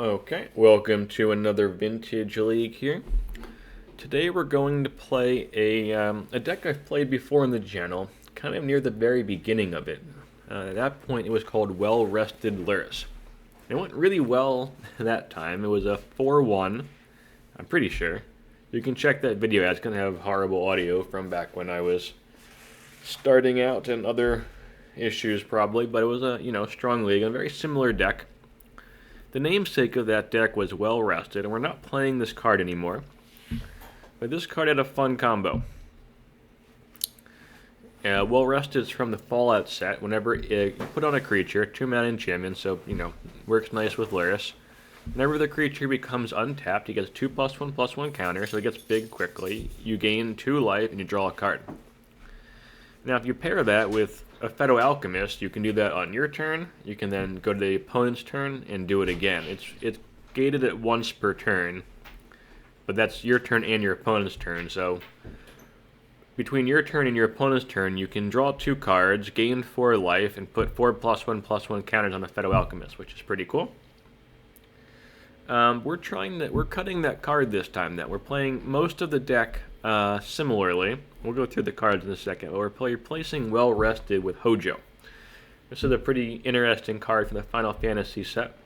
Okay, welcome to another Vintage League here. Today we're going to play a deck I've played before in the channel, kind of near the very beginning of it. At that point it was called Well-Rested Lurrus. It went really well that time. It was a 4-1, I'm pretty sure. You can check that video out. It's going to have horrible audio from back when I was starting out and other issues probably, but it was a strong league and a very similar deck. The namesake of that deck was Well Rested, and we're not playing this card anymore. But this card had a fun combo. Well Rested is from the Fallout set. Whenever you put on a creature, 2-mana enchantment, so works nice with Lurrus. Whenever the creature becomes untapped, he gets 2+1/+1 counter, so he gets big quickly. You gain 2 life, and you draw a card. Now, if you pair that with Aphetto Alchemist, you can do that on your turn. You can then go to the opponent's turn and do it again. It's gated at once per turn, but that's your turn and your opponent's turn. So between your turn and your opponent's turn, you can draw 2 cards, gain 4 life, and put 4+1/+1 counters on Aphetto Alchemist, which is pretty cool. We're cutting that card this time. We're playing most of the deck similarly. We'll go through the cards in a second, but we're replacing Well Rested with Hojo. This is a pretty interesting card from the Final Fantasy set.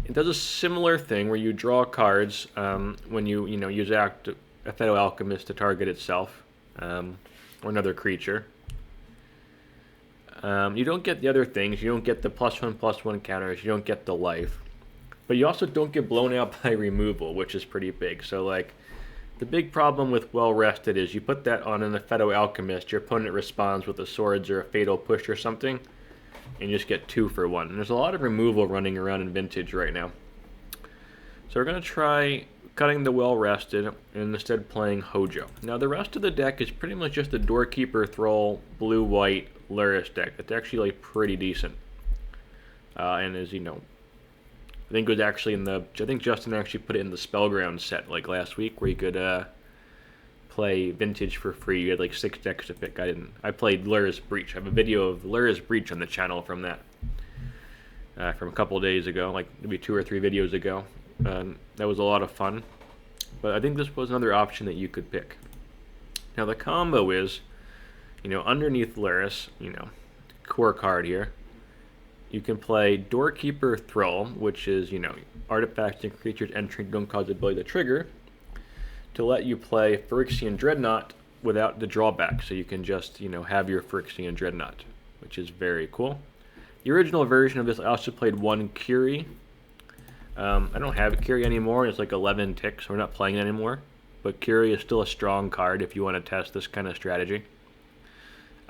It does a similar thing where you draw cards when you use Aphetto Alchemist to target itself or another creature. You don't get the other things. You don't get the +1/+1 counters. You don't get the life. But you also don't get blown out by removal, which is pretty big. So, the big problem with Well Rested is you put that on an Aphetto Alchemist, your opponent responds with a Swords or a Fatal Push or something, and you just get 2 for 1. And there's a lot of removal running around in Vintage right now. So we're going to try cutting the Well Rested and instead playing Hojo. Now, the rest of the deck is pretty much just a Doorkeeper Thrull, blue-white Lurrus deck. It's actually pretty decent. And as I think it was actually I think Justin actually put it in the Spellground set last week, where you could play Vintage for free. You had 6 decks to pick. I played Lurrus Breach. I have a video of Lurrus Breach on the channel from that. From a couple of days ago, maybe 2 or 3 videos ago. That was a lot of fun. But I think this was another option that you could pick. Now the combo is, underneath Lurrus, core card here. You can play Doorkeeper Thrull, which is, artifacts and creatures entering don't cause the ability to trigger, to let you play Phyrexian Dreadnought without the drawback. So you can just, have your Phyrexian Dreadnought, which is very cool. The original version of this, I also played 1 Curie. I don't have Curie anymore. It's 11 ticks, so we're not playing it anymore. But Curie is still a strong card if you want to test this kind of strategy.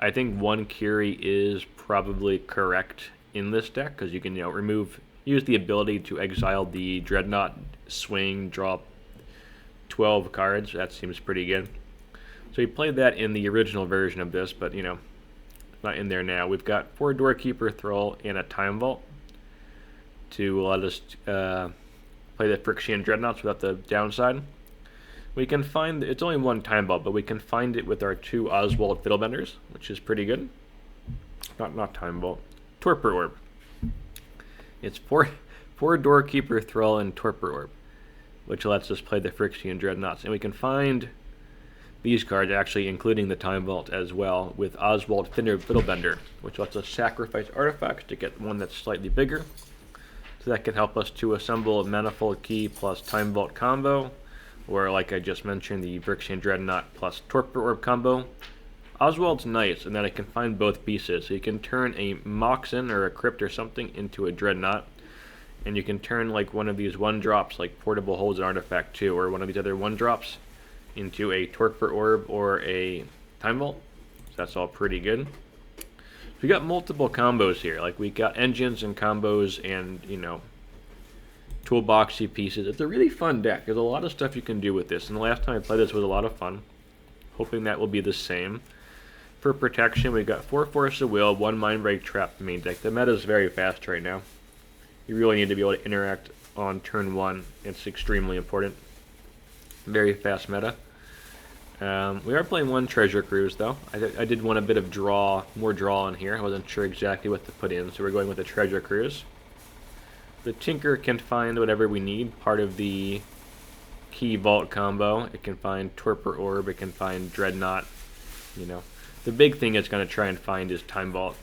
I think 1 Curie is probably correct in this deck, because you can use the ability to exile the Dreadnought, swing, draw 12 cards. That seems pretty good. So we played that in the original version of this, but it's not in there now. We've got 4 Doorkeeper Thrull and a Time Vault to let us play the Phyrexian Dreadnoughts without the downside. We can find it's only 1 Time Vault, but we can find it with our 2 Oswald Fiddlebenders, which is pretty good. Not Time Vault. Torpor Orb. It's 4 Doorkeeper Thrull and Torpor Orb, which lets us play the Phyrexian Dreadnoughts. And we can find these cards, actually including the Time Vault as well, with Oswald Fiddlebender, which lets us sacrifice artifacts to get one that's slightly bigger. So that can help us to assemble a Manifold Key plus Time Vault combo, or like I just mentioned, the Phyrexian Dreadnought plus Torpor Orb combo. Oswald's nice in that I can find both pieces. So you can turn a Moxen or a Crypt or something into a Dreadnought, and you can turn one of these 1-drops, like Portable Holds an Artifact 2, or one of these other 1-drops into a Torpor Orb or a Time Vault. So that's all pretty good. So we got multiple combos here. We got engines and combos and, toolboxy pieces. It's a really fun deck. There's a lot of stuff you can do with this, and the last time I played this was a lot of fun. Hoping that will be the same. For protection, we've got 4 Force of Will, 1 Mindbreak Trap main deck. The meta is very fast right now. You really need to be able to interact on turn 1. It's extremely important. Very fast meta. We are playing 1 Treasure Cruise, though. I did want a bit of more draw in here. I wasn't sure exactly what to put in, so we're going with a Treasure Cruise. The Tinker can find whatever we need, part of the Key Vault combo. It can find Torpor Orb, it can find Dreadnought, you know. The big thing it's going to try and find is Time Vault.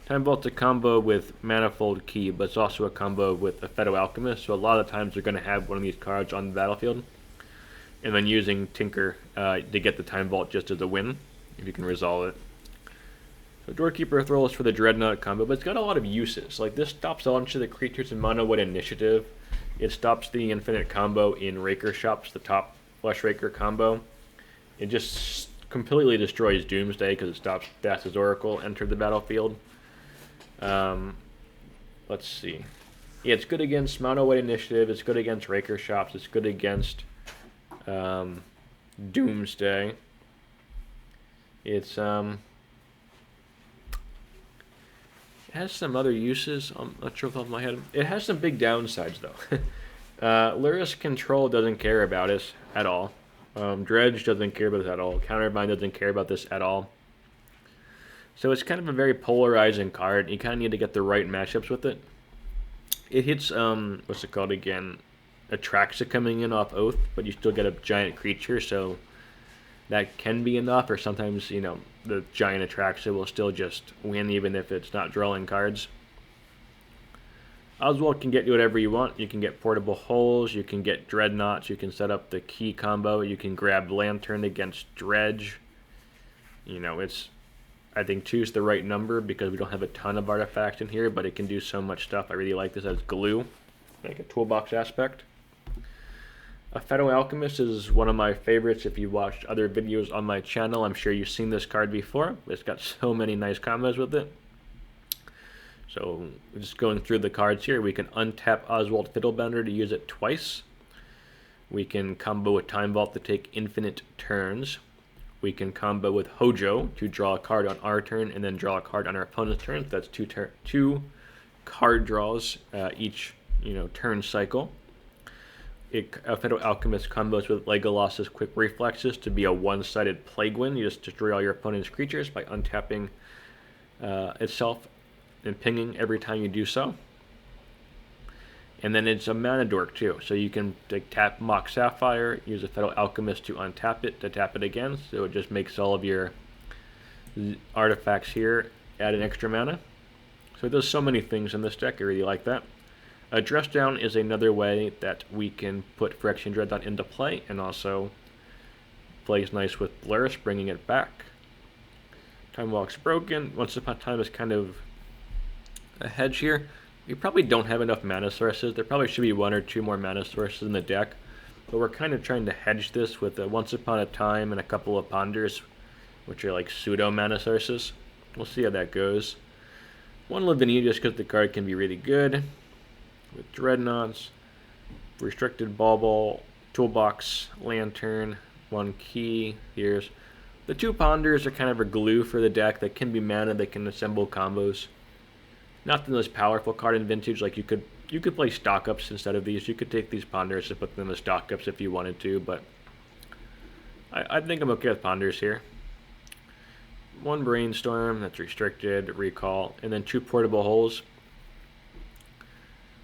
Time Vault's a combo with Manifold Key, but it's also a combo with Aphetto Alchemist, so a lot of times they're going to have one of these cards on the battlefield, and then using Tinker to get the Time Vault just as a win, if you can resolve it. So Doorkeeper Thrull is for the Dreadnought combo, but it's got a lot of uses. Like, this stops a bunch of the creatures in Mana with initiative. It stops the infinite combo in Raker Shops, the top Flesh Raker combo. It just completely destroys Doomsday because it stops Thassa's Oracle enter the battlefield. Let's see. Yeah, it's good against Mana with initiative. It's good against Raker Shops. It's good against Doomsday. It's it has some other uses. I'm not sure off the top of my head. It has some big downsides though. Lurrus Control doesn't care about us at all. Dredge doesn't care about this at all. Counterbind doesn't care about this at all. So it's kind of a very polarizing card. You kind of need to get the right matchups with it. It hits, what's it called again? Atraxa coming in off Oath, but you still get a giant creature, so that can be enough, or sometimes, you know, the giant Atraxa will still just win even if it's not drawing cards. Oswald can get you whatever you want. You can get portable holes, you can get dreadnoughts, you can set up the key combo, you can grab Lantern against Dredge. You know, it's, I think 2 is the right number because we don't have a ton of artifacts in here, but it can do so much stuff. I really like this as glue, like a toolbox aspect. Aphetto Alchemist is one of my favorites. If you've watched other videos on my channel, I'm sure you've seen this card before. It's got so many nice combos with it. So just going through the cards here, we can untap Oswald Fiddlebender to use it twice. We can combo with Time Vault to take infinite turns. We can combo with Hojo to draw a card on our turn and then draw a card on our opponent's turn. So that's two card draws each, you know, turn cycle. Aphetto Alchemist combos with Legolas's Quick Reflexes to be a one-sided Plague Win. You just destroy all your opponent's creatures by untapping itself and pinging every time you do so. And then it's a mana dork too, so you can tap Mox Sapphire, use Aphetto Alchemist to untap it, to tap it again, so it just makes all of your artifacts here add an extra mana. So it does so many things in this deck, I really like that. Dress Down is another way that we can put Phyrexian Dreadnought into play, and also plays nice with Lurrus, bringing it back. Time Walk's broken. Once Upon a Time is kind of a hedge here. We probably don't have enough mana sources. There probably should be 1 or 2 more mana sources in the deck, but we're kind of trying to hedge this with a Once Upon a Time and a couple of Ponders, which are like pseudo mana sources. We'll see how that goes. 1 Lavinia just because the card can be really good. With Dreadnoughts, Restricted Bauble, Toolbox, Lantern, 1 Key. Here's the 2 Ponders are kind of a glue for the deck. That can be mana, they can assemble combos. Not the most powerful card in Vintage. Like you could play stock ups instead of these. You could take these Ponders and put them as stock ups if you wanted to, but I think I'm okay with Ponders here. 1 Brainstorm, that's restricted, recall, and then 2 portable holes.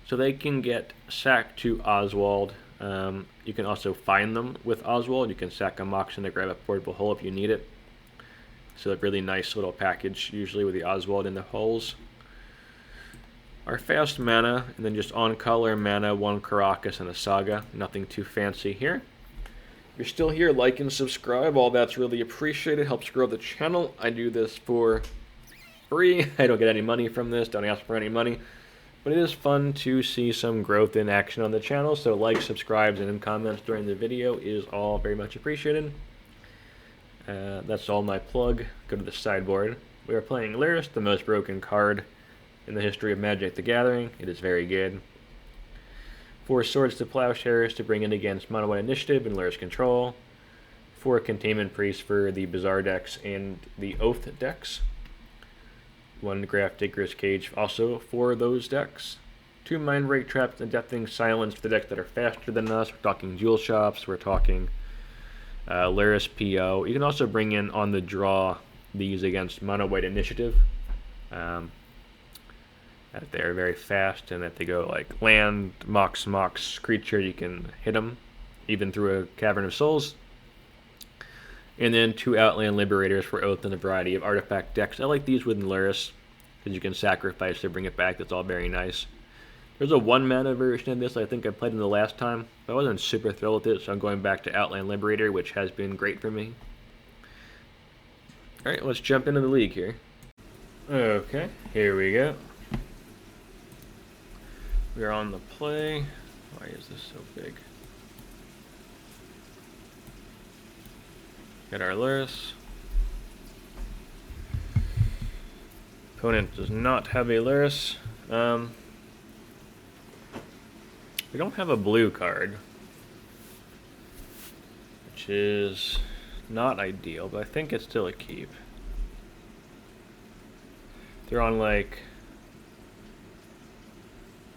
So they can get sacked to Oswald. You can also find them with Oswald. You can sack a Mox and grab a portable hole if you need it. So a really nice little package, usually with the Oswald in the holes. Our fast mana, and then just on color mana, 1 Karakas and a Saga. Nothing too fancy here. If you're still here, like and subscribe. All that's really appreciated. Helps grow the channel. I do this for free. I don't get any money from this. Don't ask for any money. But it is fun to see some growth in action on the channel. So like, subscribes, and comments during the video is all very much appreciated. That's all my plug. Go to the sideboard. We are playing Lurrus, the most broken card in the history of Magic the Gathering. It is very good. 4 Swords to Plowshares to bring in against Mono White Initiative and Lurrus Control. 4 Containment Priest for the Bizarre decks and the Oath decks. 1 Graph Digger's Cage also for those decks. 2 Mindbreak Traps and Deafening Silence for the decks that are faster than us. We're talking Jewel Shops, we're talking Lurrus PO. You can also bring in on the draw these against Mono White Initiative. That they're very fast and that they go like land, Mox, creature, you can hit them even through a Cavern of Souls. And then 2 Outland Liberators for Oath and a variety of artifact decks. I like these with Lurrus because you can sacrifice to bring it back. That's all very nice. There's a 1 mana version of this I think I played in the last time. I wasn't super thrilled with it, so I'm going back to Outland Liberator, which has been great for me. Alright, let's jump into the league here. Okay, here we go. We're on the play. Why is this so big? Got our Lurrus. Opponent does not have a Lurrus. We don't have a blue card, which is not ideal, but I think it's still a keep. They're on like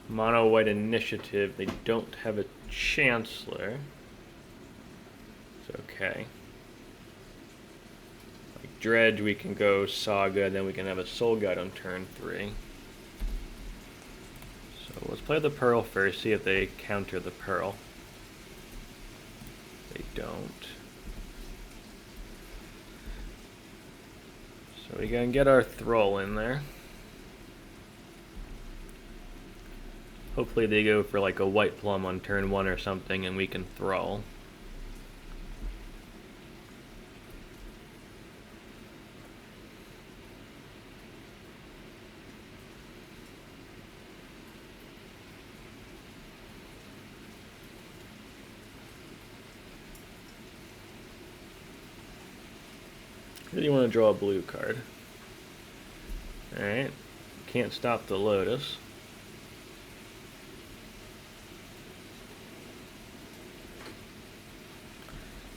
mono white initiative. They don't have a Chancellor. It's okay. Like Dredge, we can go Saga, then we can have a Soul Guide on turn 3. So let's play the Pearl first, see if they counter the Pearl. They don't. So we can get our Thrull in there. Hopefully they go for like a White Plum on turn 1 or something and we can Thrull. Really want to draw a blue card. Alright. Can't stop the Lotus.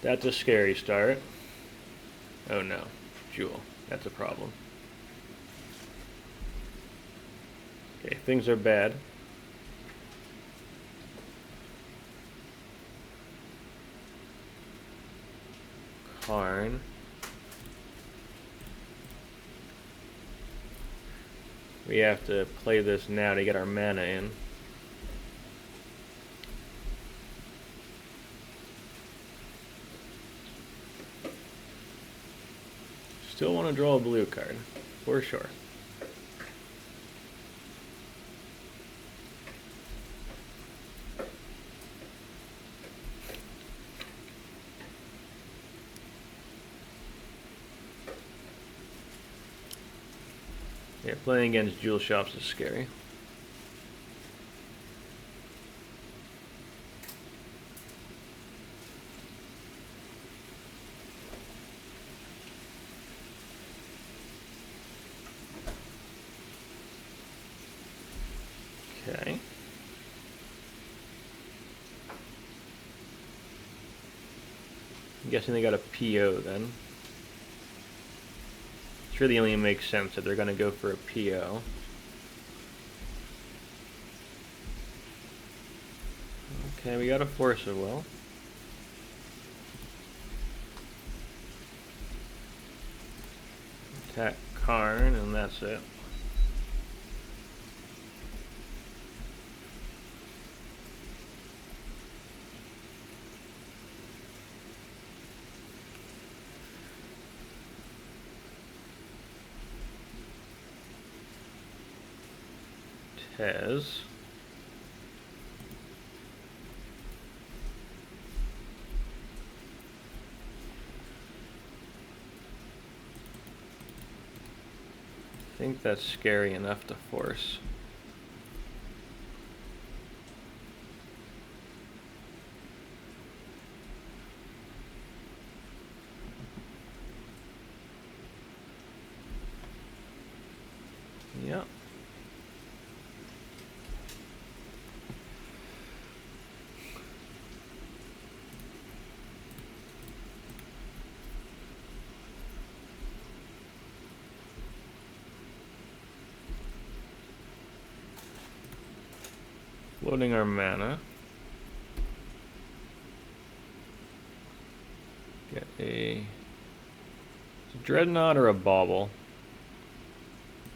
That's a scary start. Oh no. Jewel. That's a problem. Okay, things are bad. Karn. We have to play this now to get our mana in. Still want to draw a blue card, for sure. Yeah, playing against Jewel Shops is scary. Okay. I'm guessing they got a PO then. It really only makes sense that they're going to go for a PO. Okay, we got a Force of Will. Attack Karn, and that's it. Tez. I think that's scary enough to force. Yep. Loading our mana. Get a Dreadnought or a Bauble.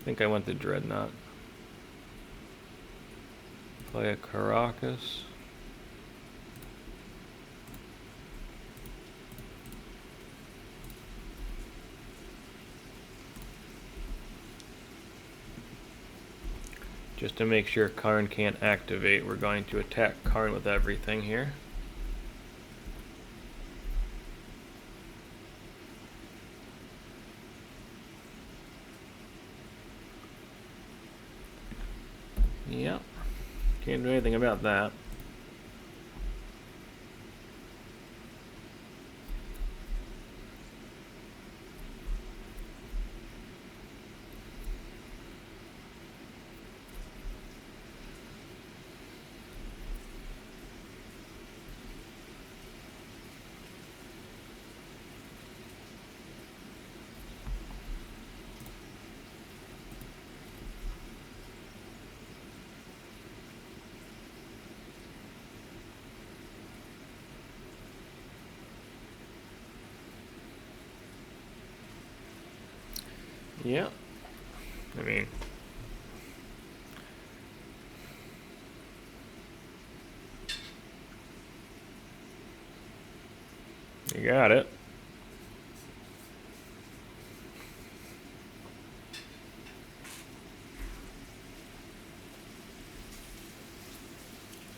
I think I went the Dreadnought. Play a Caracas. Just to make sure Karn can't activate, we're going to attack Karn with everything here. Yep. Can't do anything about that. Yeah, I mean, you got it.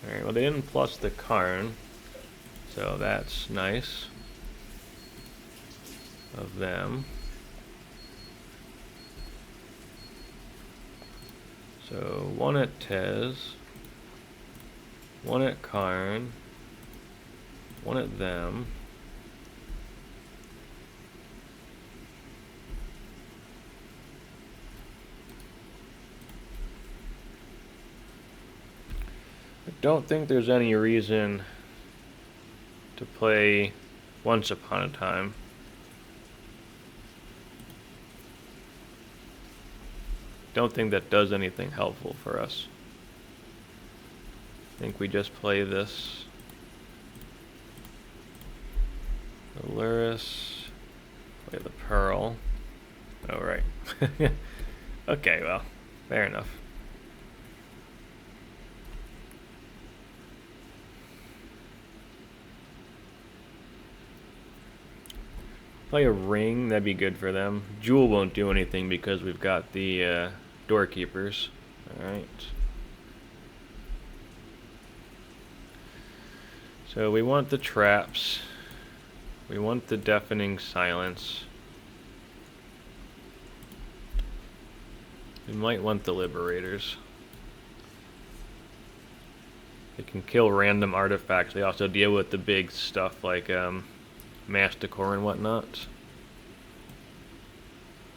Alright, well they didn't plus the Karn, so that's nice of them. So one at Tez, one at Karn, one at them. I don't think there's any reason to play Once Upon a Time. Don't think that does anything helpful for us. I think we just play this. The Lurrus, play the Pearl. Oh, right. Okay, well, fair enough. Play a Ring, that'd be good for them. Jewel won't do anything because we've got the Doorkeepers. Alright. So we want the traps. We want the Deafening Silence. We might want the Liberators. They can kill random artifacts. They also deal with the big stuff like Masticore and whatnot.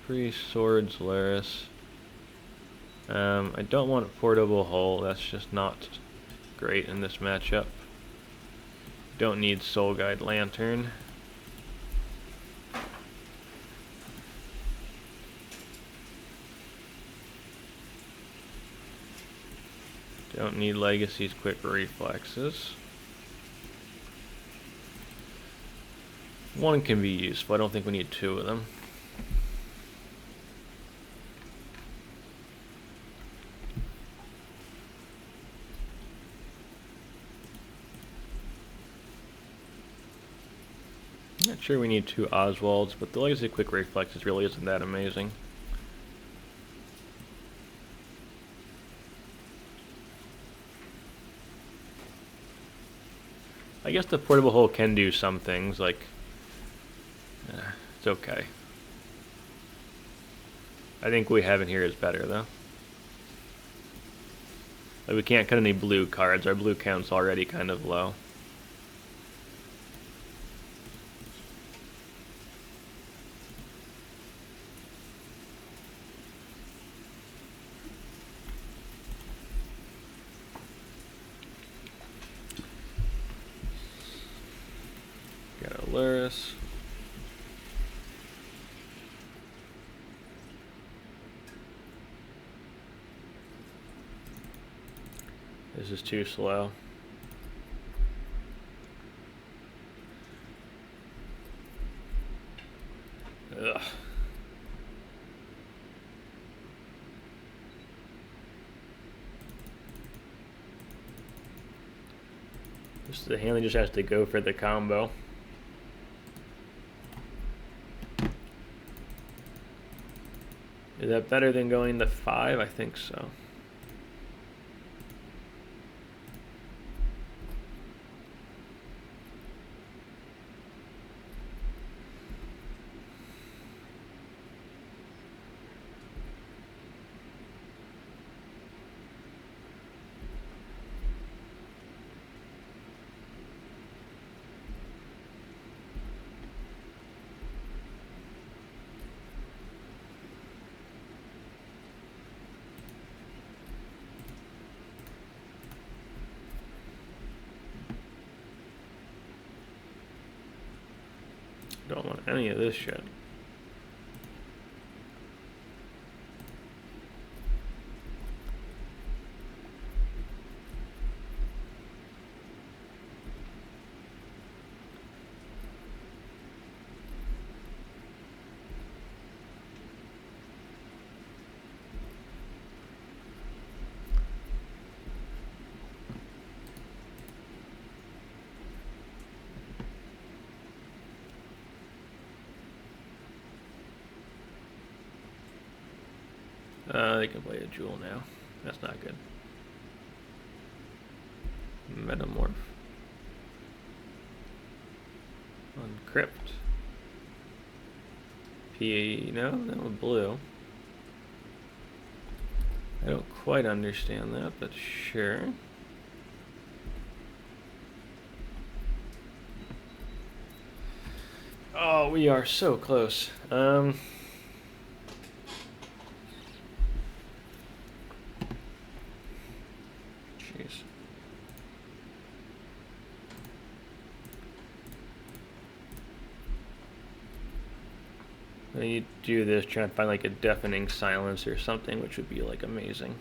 Priest, Swords, Lurrus. I don't want Portable Hull. That's just not great in this matchup. Don't need Soul Guide Lantern. Don't need Legacy's Quick Reflexes. One can be useful. I don't think we need two of them. Not sure we need two Oswalds, but the Legacy Quick Reflexes really isn't that amazing. I guess the Portable Hull can do some things, like it's okay. I think what we have in here is better though. Like we can't cut any blue cards. Our blue count's already kind of low. Got a Lurrus. This is too slow. Ugh. The hand that just has to go for the combo. Is that better than going to 5? I think so. Don't want any of this shit. They can play a jewel now. That's not good. Metamorph. Uncrypt. No, that one blue. I don't quite understand that, but sure. Oh, we are so close. You do this, try and find like a Deafening Silence or something, which would be like amazing.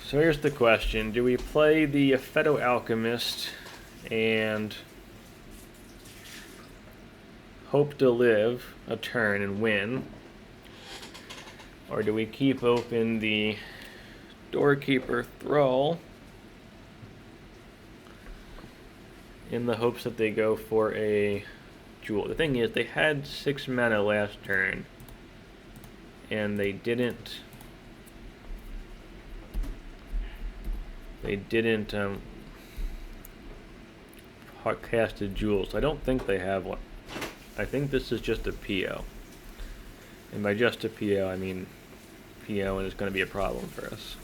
So here's the question. Do we play the Aphetto Alchemist and hope to live a turn and win? Or do we keep open the Doorkeeper Thrull in the hopes that they go for a jewel? The thing is, they had 6 mana last turn, and they didn't cast a jewel, so I don't think they have one. I think this is just a PO. And by just a PO, I mean PO, and it's going to be a problem for us.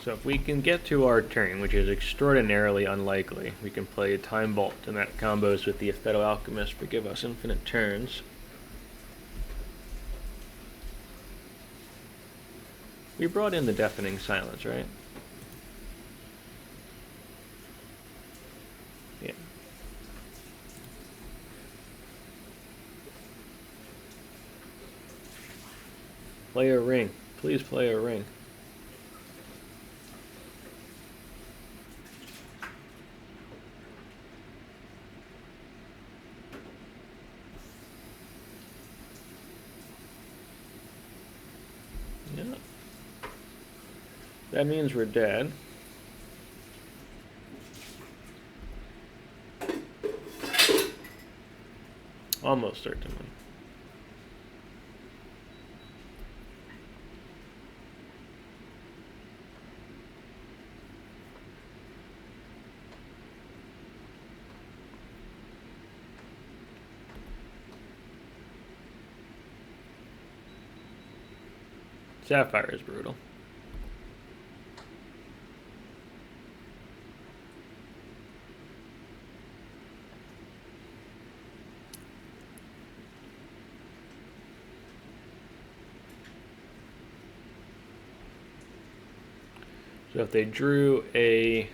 So if we can get to our turn, which is extraordinarily unlikely, we can play a Time Vault, and that combos with the Aphetto Alchemist to give us infinite turns. We brought in the Deafening Silence, right? Yeah. Play a ring. Please play a ring. That means we're dead. Almost certainly. Sapphire is brutal. So if they drew a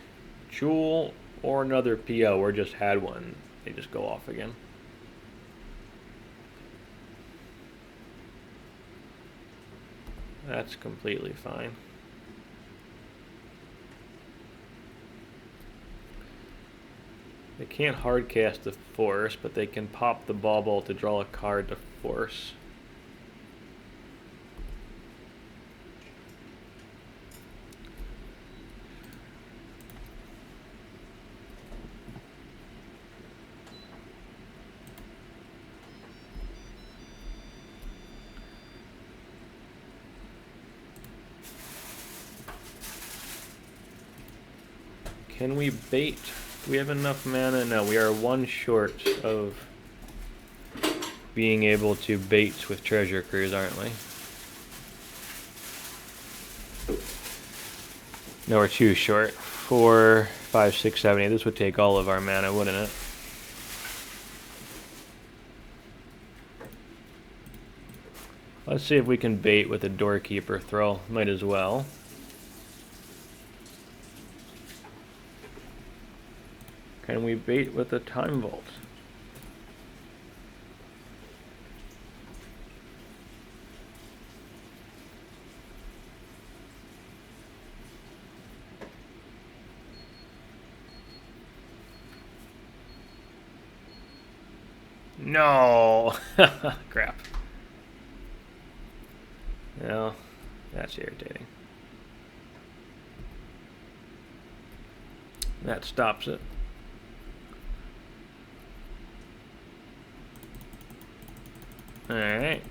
Jewel or another PO or just had one, they just go off again. That's completely fine. They can't hard cast the Force, but they can pop the Bauble to draw a card to Force. Can we bait? Do we have enough mana? No, we are one short of being able to bait with Treasure Cruise, aren't we? No, we're two short. 4, 5, 6, 7, 8. This would take all of our mana, wouldn't it? Let's see if we can bait with a Doorkeeper Thrull. Might as well. Can we bait with a Time Vault? No! Crap. Well, that's irritating. That stops it. Alright.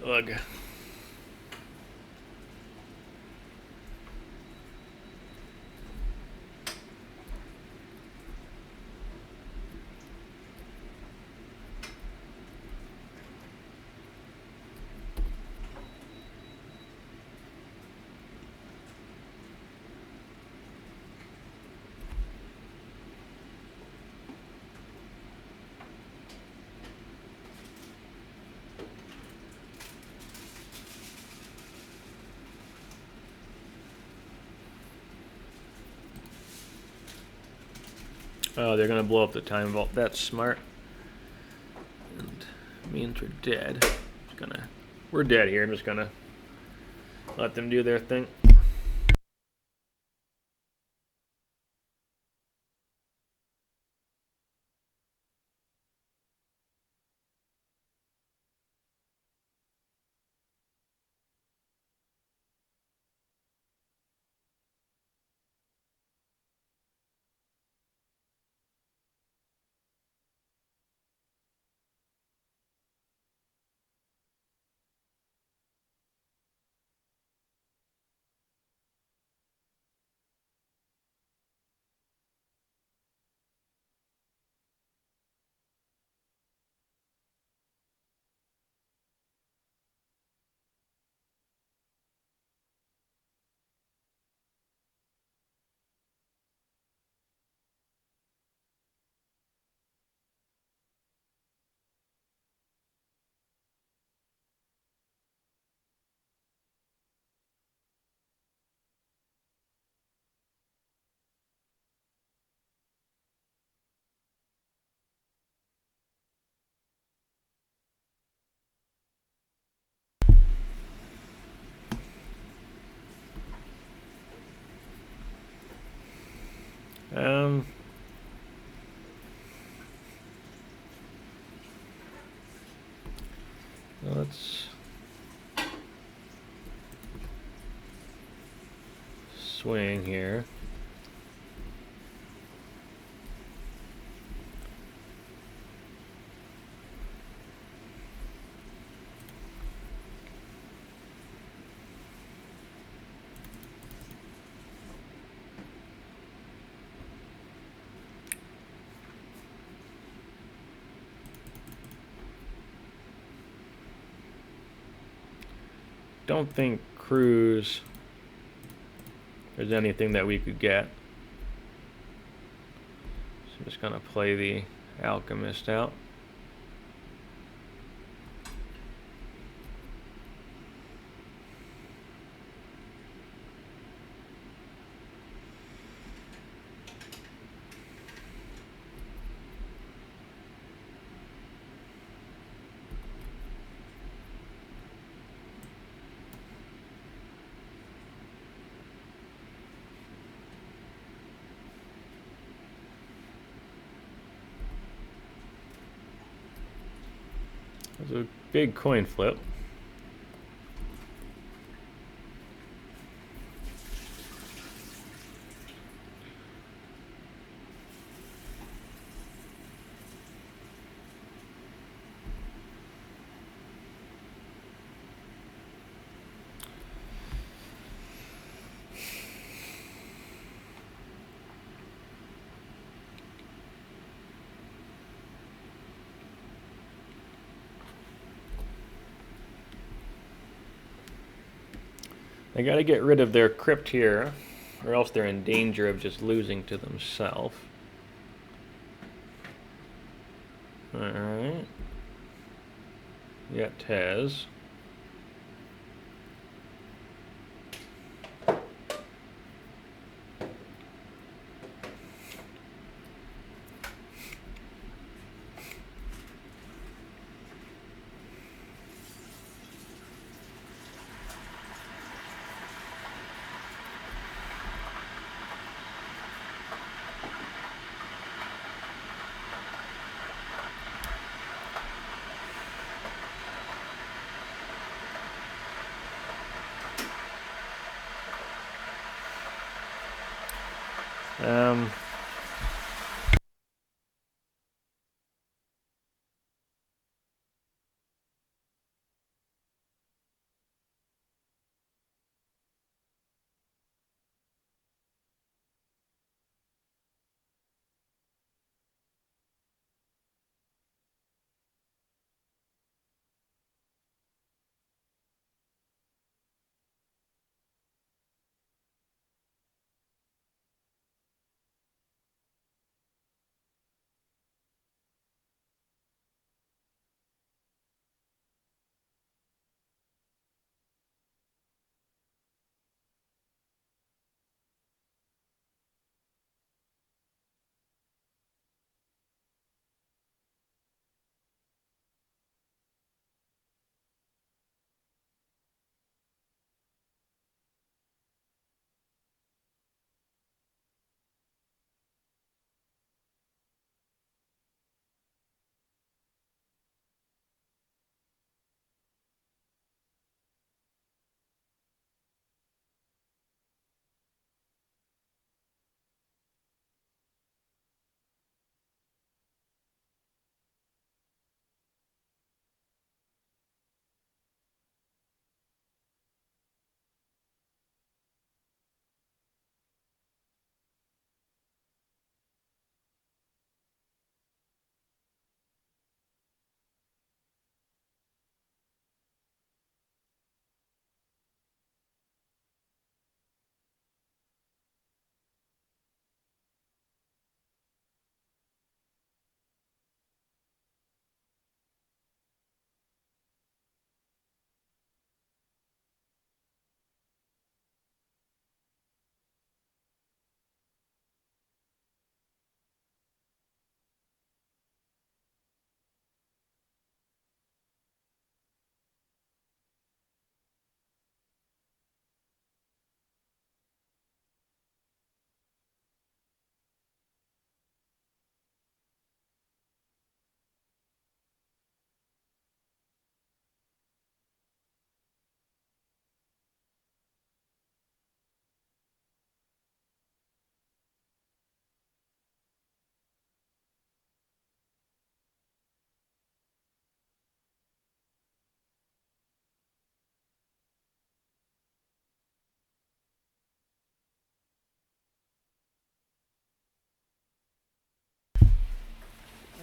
Ugh. Oh, they're gonna blow up the Time Vault. That's smart. And means we're dead. We're dead here. I'm just gonna let them do their thing. Let's swing here. Don't think cruise there's anything that we could get. So I'm just gonna play the Alchemist out. It was a big coin flip. They gotta get rid of their crypt here, or else they're in danger of just losing to themselves. Alright. Yeah, Tez.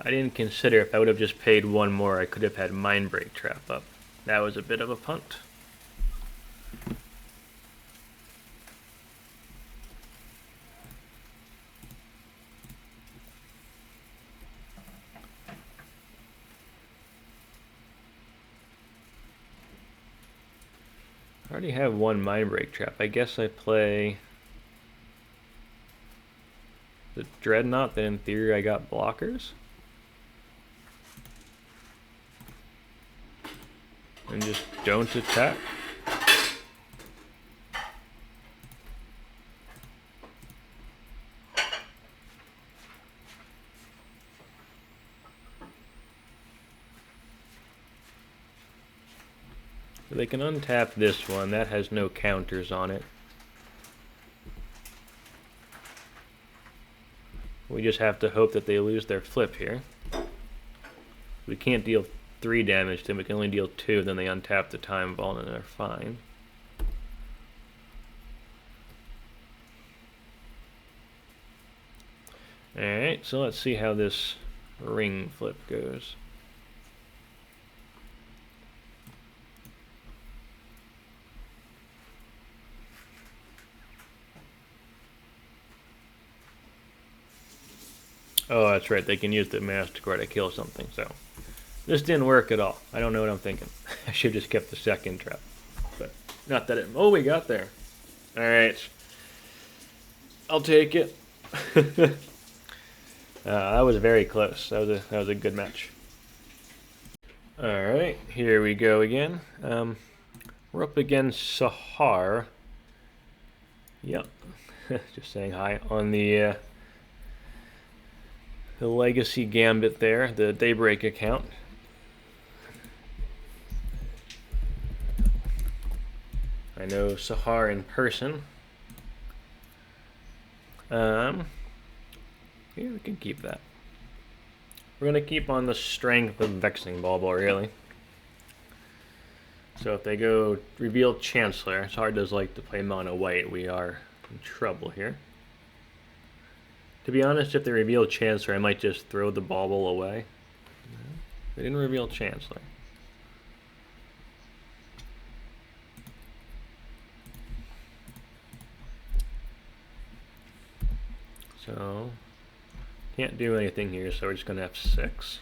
I didn't consider if I would have just paid one more, I could have had Mindbreak Trap up. That was a bit of a punt. I already have one Mindbreak Trap. I guess I play the Dreadnought, then in theory I got blockers. And just don't attack. So they can untap this one. That has no counters on it. We just have to hope that they lose their flip here. We can't deal 3 damage to them. We can only deal 2. Then they untap the Time Vault and they're fine. Alright, so let's see how this ring flip goes. Oh, that's right. They can use the Mastercard to kill something, so... This didn't work at all. I don't know what I'm thinking. I should have just kept the second trap. But, not that it... Oh, we got there. Alright. I'll take it. That was very close. That was a good match. Alright, here we go again. We're up against Sahar. Yep. Just saying hi. On the Legacy Gambit there, the Daybreak account. I know Sahar in person. Yeah, we can keep that. We're going to keep on the strength of Vexing Bauble, really. So if they go Reveal Chancellor, Sahar does like to play mono white. We are in trouble here. To be honest, if they reveal Chancellor, I might just throw the bauble away. They didn't reveal Chancellor. So, can't do anything here, so we're just going to have 6.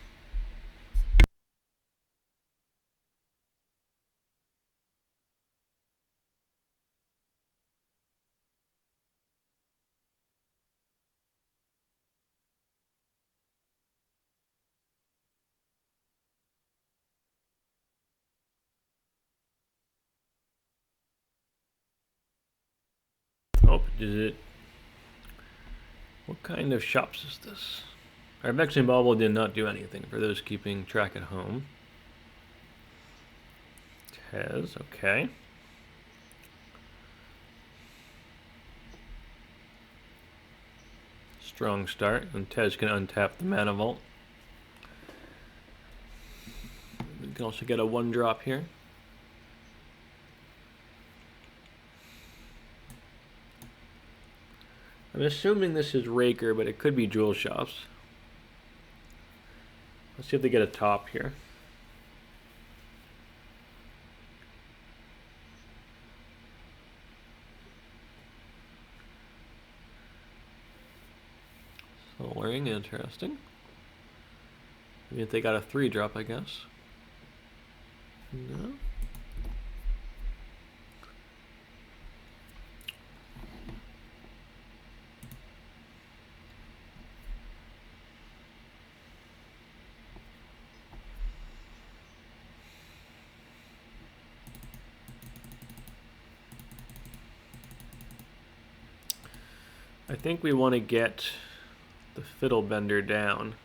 Oh, is it... What kind of shops is this? Our Vexing Bauble did not do anything for those keeping track at home. Tez, okay. Strong start, and Tez can untap the Mana Vault. We can also get a 1-drop here. I'm assuming this is Raker, but it could be Jewel Shops. Let's see if they get a top here. Soaring, interesting. I mean, if they got a 3-drop, I guess. No. I think we want to get the Fiddlebender down.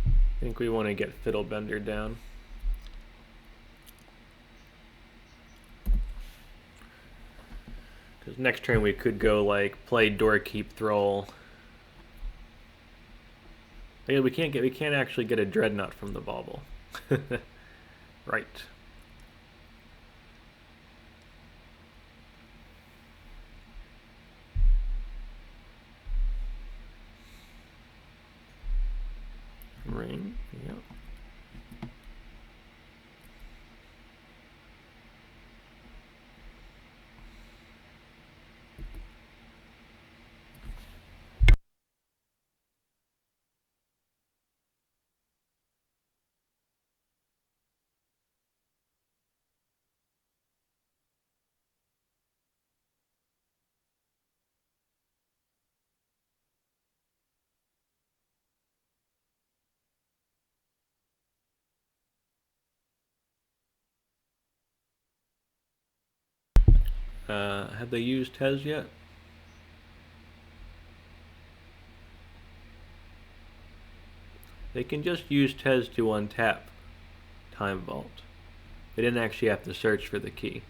I think we want to get Fiddlebender down. Because next turn we could go like play Doorkeeper Thrull. Yeah, we can't actually get a Dreadnought from the bauble. Right. Ring, yep. Have they used Tez yet? They can just use Tez to untap Time Vault. They didn't actually have to search for the key.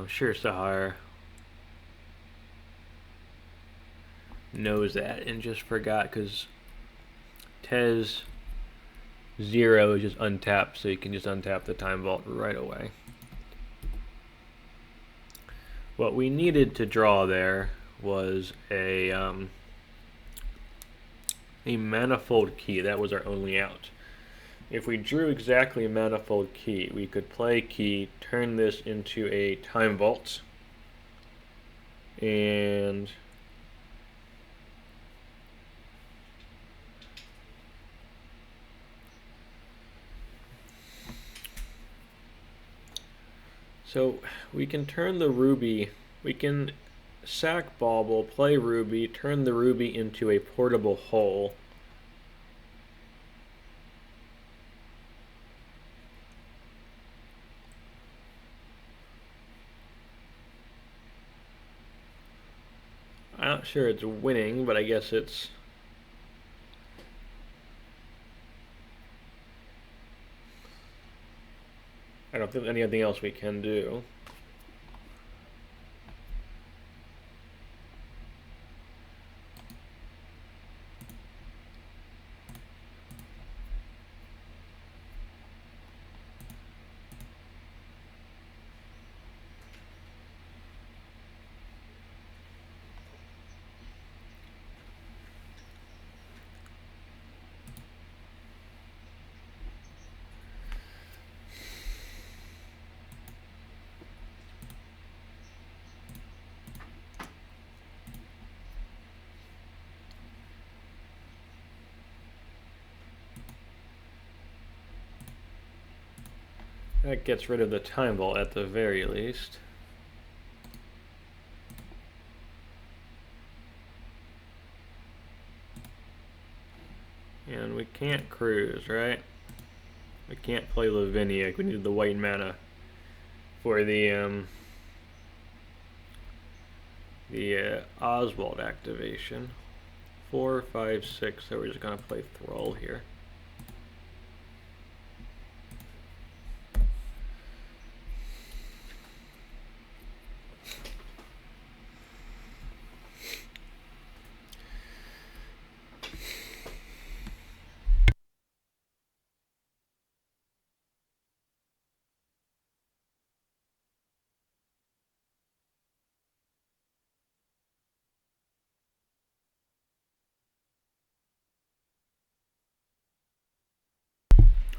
Sure, Sahar knows that and just forgot because Tez 0 is just untapped, so you can just untap the Time Vault right away. What we needed to draw there was a Manifold Key. That was our only out. If we drew exactly a Manifold Key, we could play Key, turn this into a Time Vault, and so we can turn the Ruby, we can sack Bauble, play Ruby, turn the Ruby into a portable hole. I'm not sure it's winning, but I guess it's... I don't think anything else we can do. That gets rid of the Time Vault at the very least. And we can't cruise, right? We can't play Lavinia. We need the white mana for the Oswald activation. 4, 5, 6. So we're just gonna play Thrull here.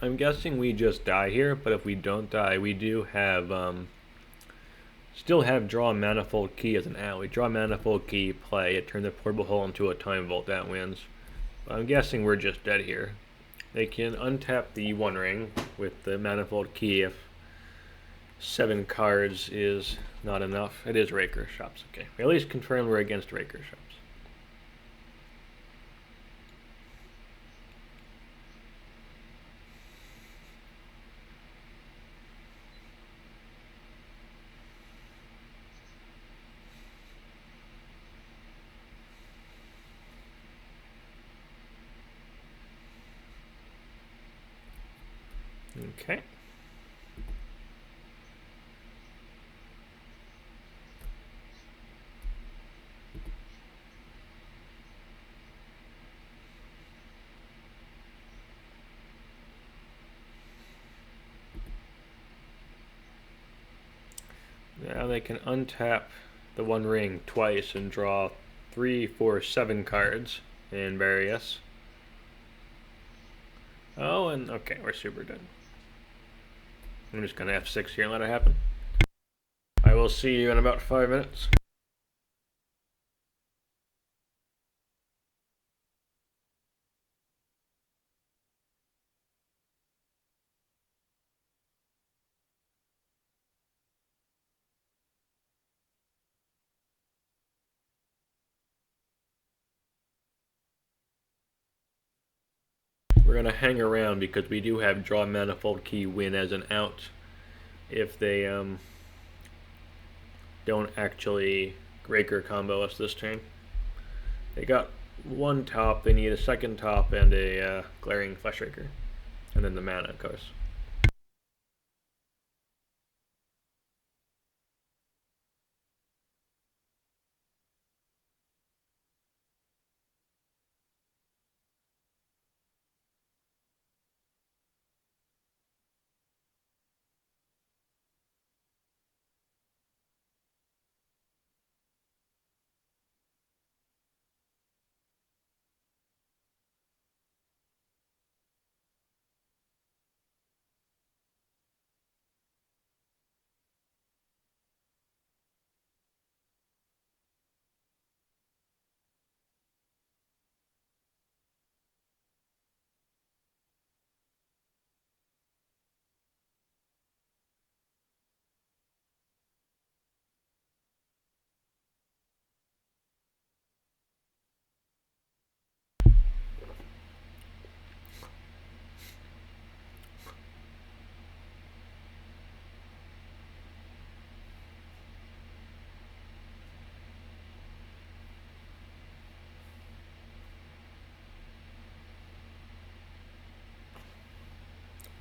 I'm guessing we just die here, but if we don't die, we do have, still have draw Manifold Key as an out. We draw Manifold Key, play it, turn the portable hole into a Time Vault, that wins. But I'm guessing we're just dead here. They can untap the One Ring with the Manifold Key if 7 cards is not enough. It is Raker Shops, okay. We at least confirm we're against Raker Shops. Okay. Now they can untap the One Ring twice and draw 3, 4, 7 cards and bury us. Oh, and okay, we're super dead. I'm just gonna F6 here and let it happen. I will see you in about 5 minutes. We're gonna hang around because we do have draw Manifold Key win as an out if they don't actually Raker combo us this turn. They got one top, they need a second top and a Glaring Flesh Raker. And then the mana, of course.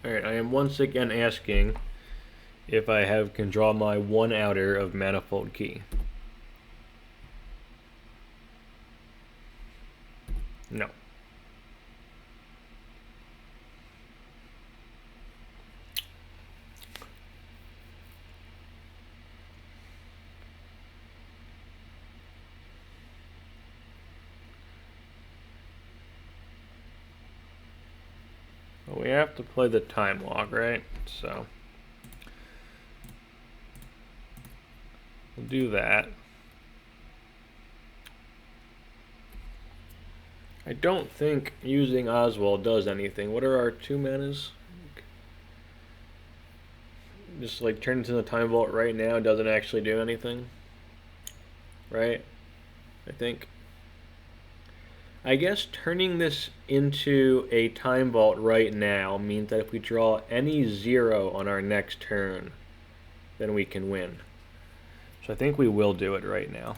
Alright, I am once again asking if I can draw my one outer of Manifold Key. No. Well, we have to play the time log, right? So we'll do that. I don't think using Oswald does anything. What are our 2 manas? Just like turn into the time vault right now doesn't actually do anything. Right? I think. I guess turning this into a time vault right now means that if we draw any 0 on our next turn, then we can win. So I think we will do it right now.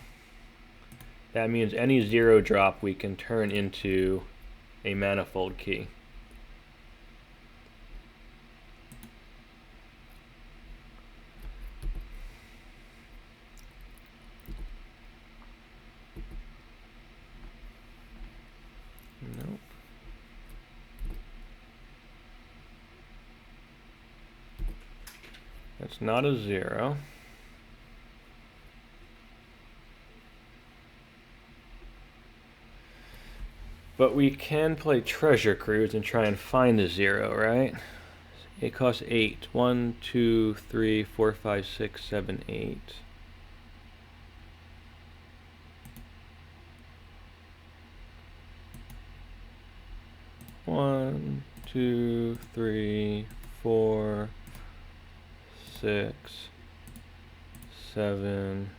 That means any 0 drop we can turn into a Manifold Key. Nope. That's not a 0. But we can play Treasure Cruise and try and find a 0, right? It costs 8. 1, 2, 3, 4, 5, 6, 7, 8. One, 2, 3, 4, 6, 7.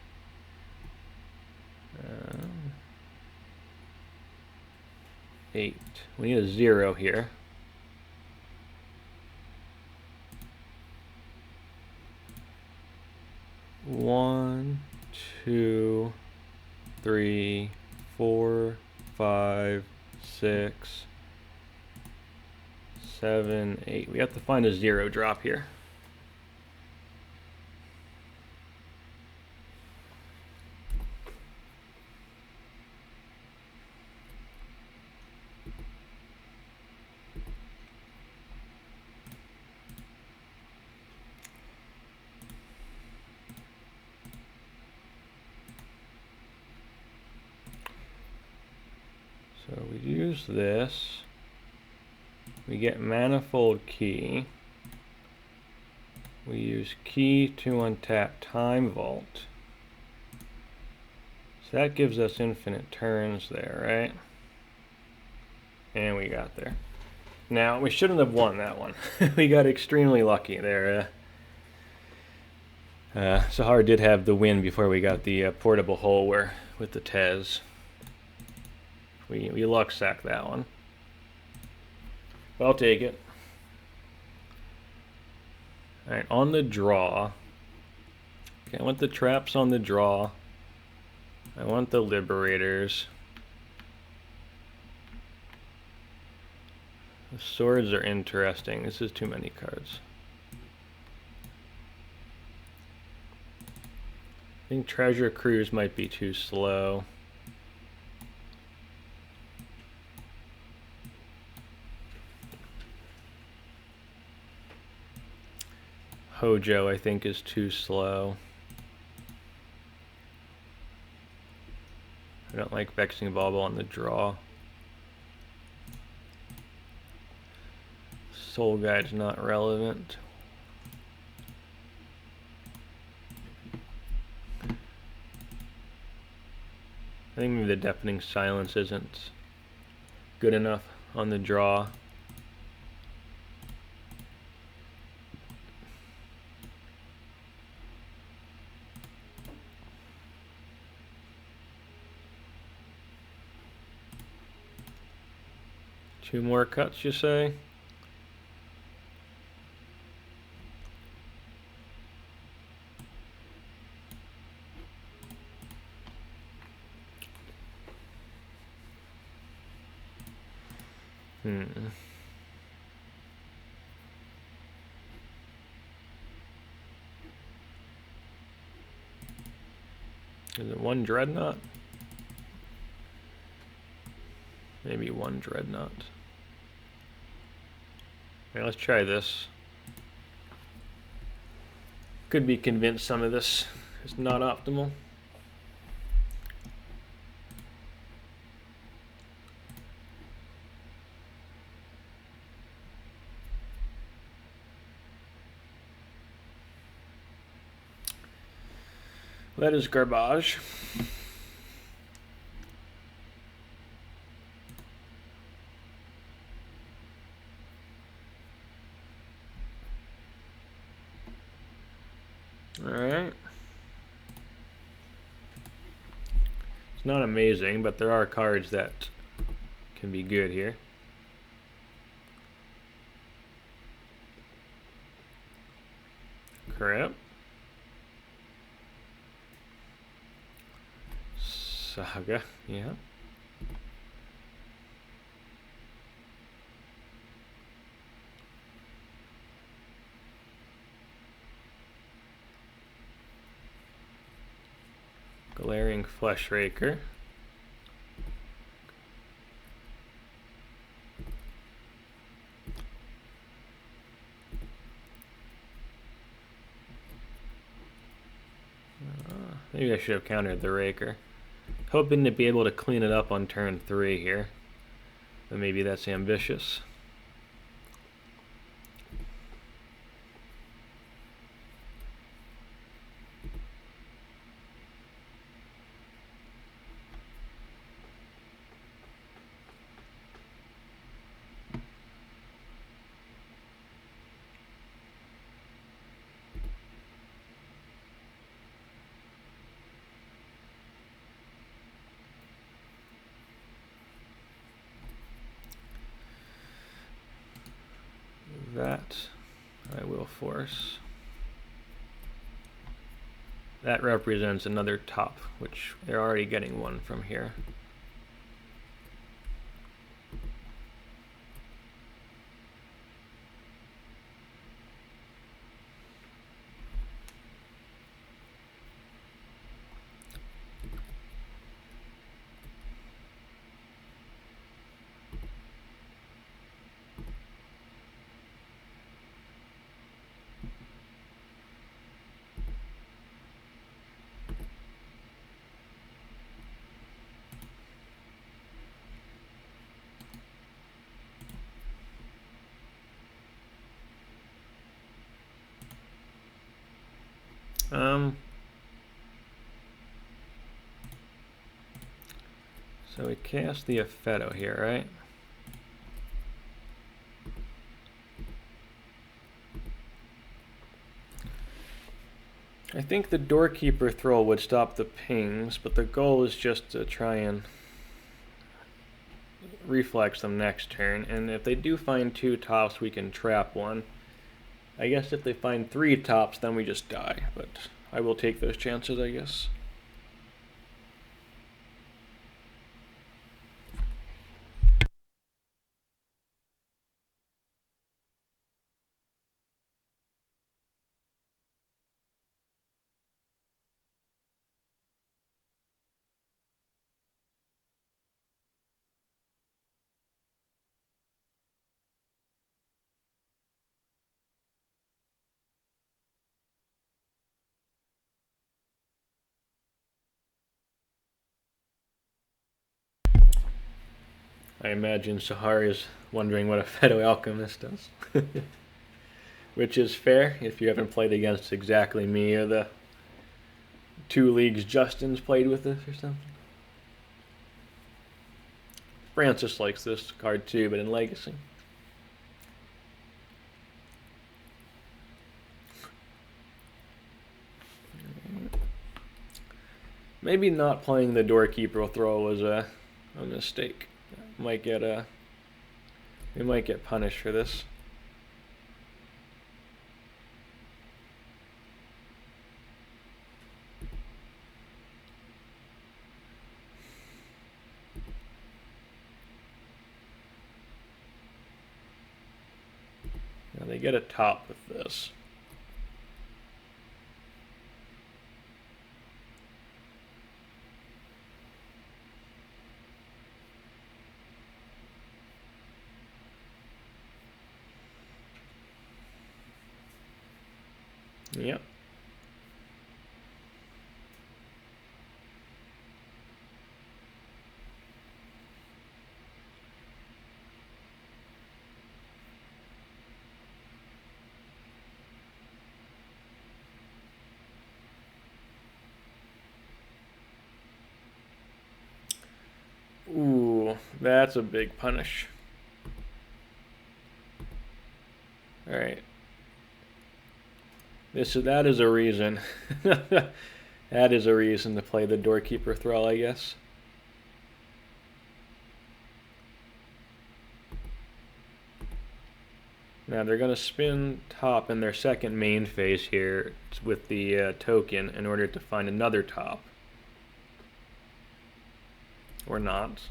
8. We need a 0 here. One, 2, 3, 4, 5, 6, 7, 8. We have to find a 0 drop here. So we use this, we get Manifold Key, we use Key to untap Time Vault, so that gives us infinite turns there, right? And we got there. Now, we shouldn't have won that one. We got extremely lucky there. Sahar did have the win before we got the portable hole with the Tez. We luck sack that one. But I'll take it. Alright, on the draw, Okay, I want the traps on the draw. I want the liberators. The swords are interesting. This is too many cards. I think Treasure Cruise might be too slow. Hojo, I think, is too slow. I don't like Vexing Bauble on the draw. Soul Guide's not relevant. I think maybe the Deafening Silence isn't good enough on the draw. Two more cuts, you say? Is it one Dreadnought? Maybe one Dreadnought. Okay, let's try this. Could be convinced some of this is not optimal. That is garbage. Alright. It's not amazing, but there are cards that can be good here. Crap. Saga, yeah. Glaring Flesh Raker. Maybe I should have countered the Raker. Hoping to be able to clean it up on turn 3 here. But maybe that's ambitious. That I will force. That represents another top, which they're already getting one from here. So we cast the Aphetto here, right? I think the Doorkeeper Thrull would stop the pings, but the goal is just to try and reflex them next turn, and if they do find 2 tops, we can trap one. I guess if they find 3 tops, then we just die, but I will take those chances, I guess. I imagine Sahar is wondering what Aphetto Alchemist does. Which is fair if you haven't played against exactly me or the 2 leagues Justin's played with this or something. Francis likes this card too, but in Legacy. Maybe not playing the Doorkeeper Thrull was a mistake. We might get punished for this. Now they get a top with this. Yep. Ooh, that's a big punish. All right. That is a reason. That is a reason to play the Doorkeeper Thrull, I guess. Now they're going to spin top in their second main phase here with the token in order to find another top. Or not.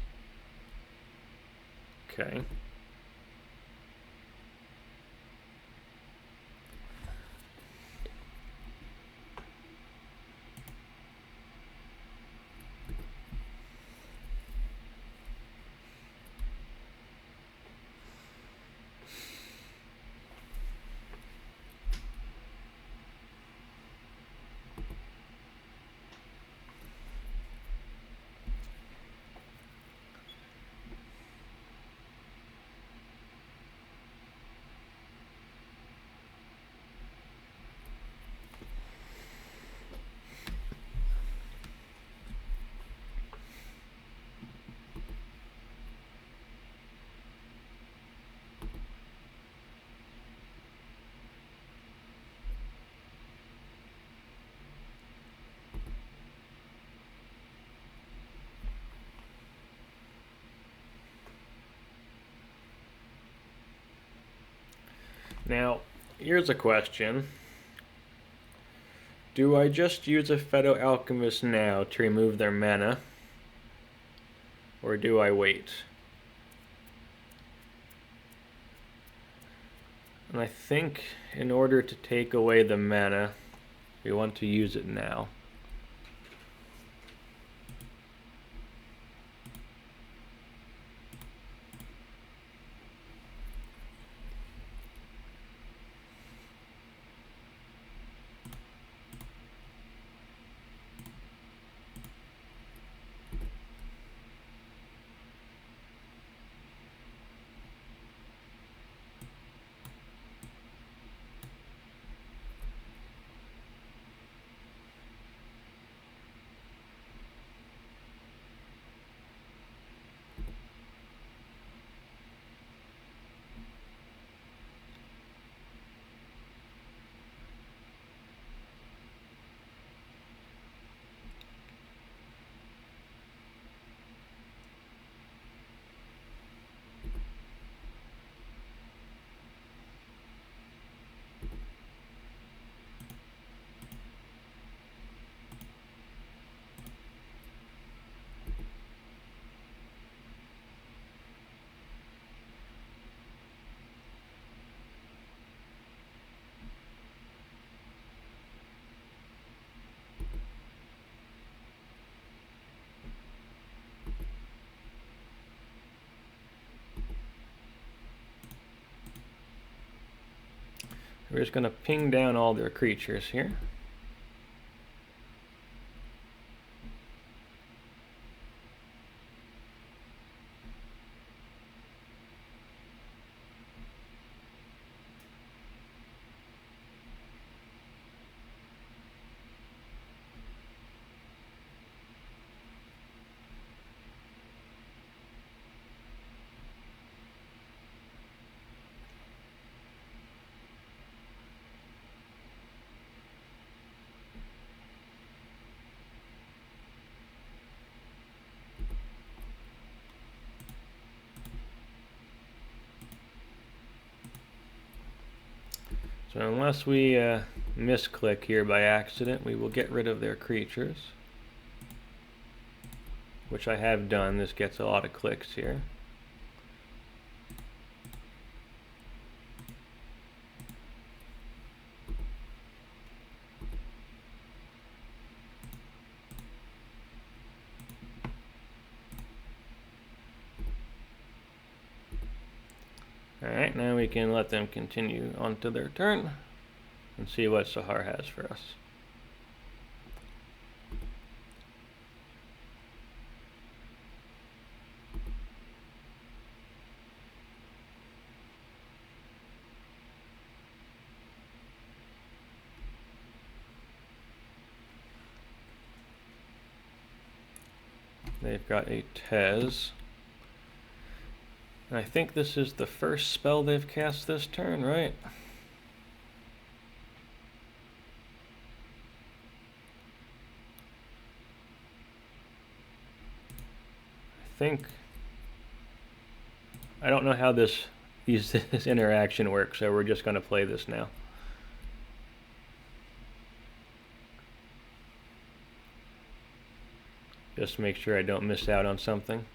Okay. Now, here's a question. Do I just use Aphetto Alchemist now to remove their mana? Or do I wait? And I think in order to take away the mana, we want to use it now. We're just going to ping down all their creatures here. So unless we misclick here by accident, we will get rid of their creatures, which I have done. This gets a lot of clicks here. Alright, now we can let them continue on to their turn and see what Sahar has for us. They've got a Tez. I think this is the first spell they've cast this turn, right? I don't know how this interaction works, so we're just going to play this now. Just to make sure I don't miss out on something.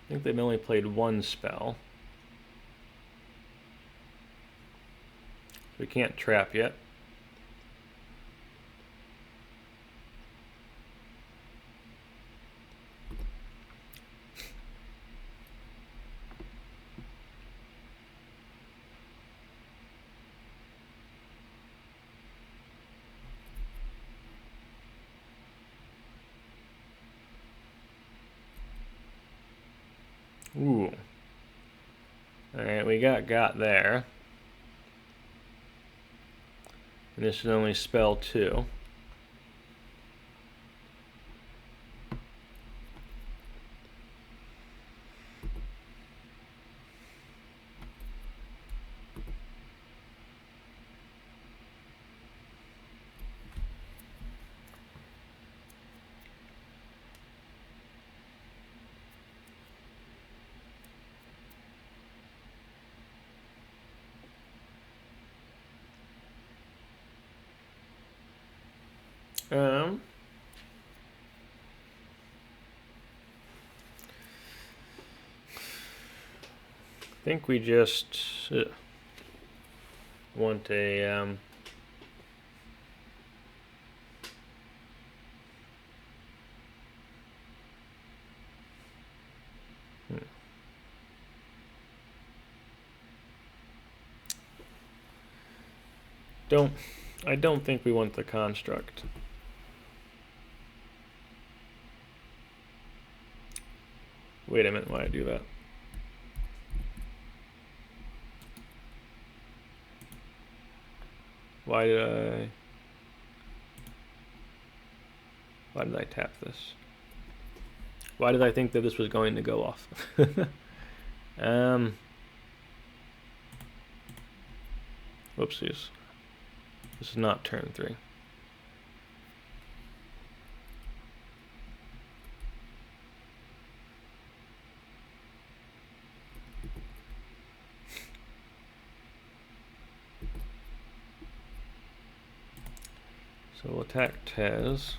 I think they've only played one spell. We can't trap yet. Ooh. Alright, we got there. And this is only spell 2. I think we just want a I don't think we want the construct. Wait a minute, why did I do that? Why did I tap this? Why did I think that this was going to go off? Whoopsies. This is not turn 3. So we'll attack Tez.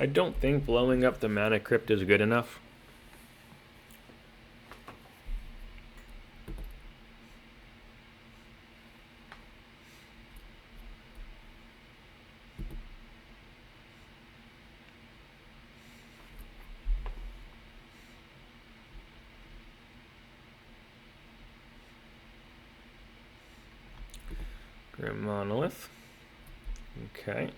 I don't think blowing up the Mana Crypt is good enough. Grim Monolith. Okay.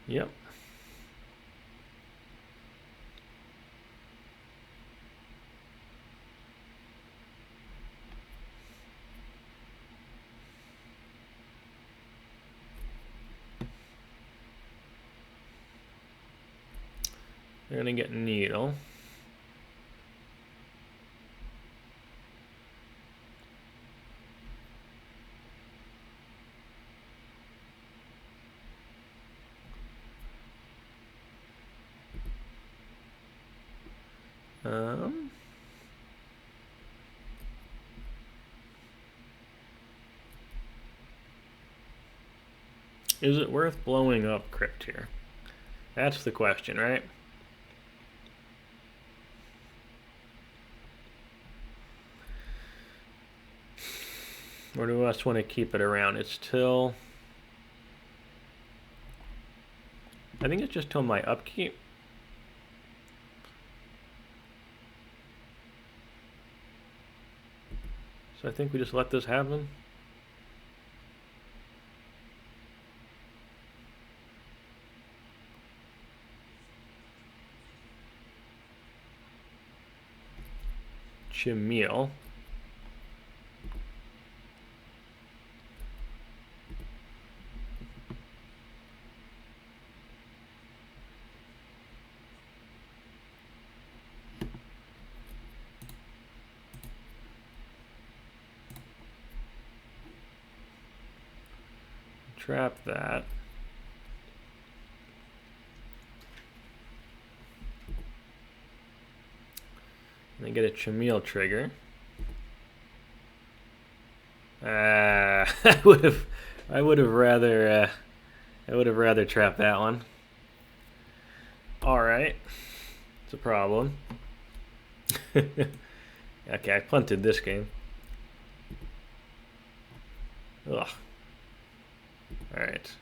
Yep. They're gonna get Needle. Is it worth blowing up Crypt here? That's the question, right? Or do I just want to keep it around? It's till... I think it's just till my upkeep. So I think we just let this happen. Chimil. Trap that. And then get a Chimil trigger. I would have rather trapped that one. All right, it's a problem. Okay, I punted this game. Ugh. All right.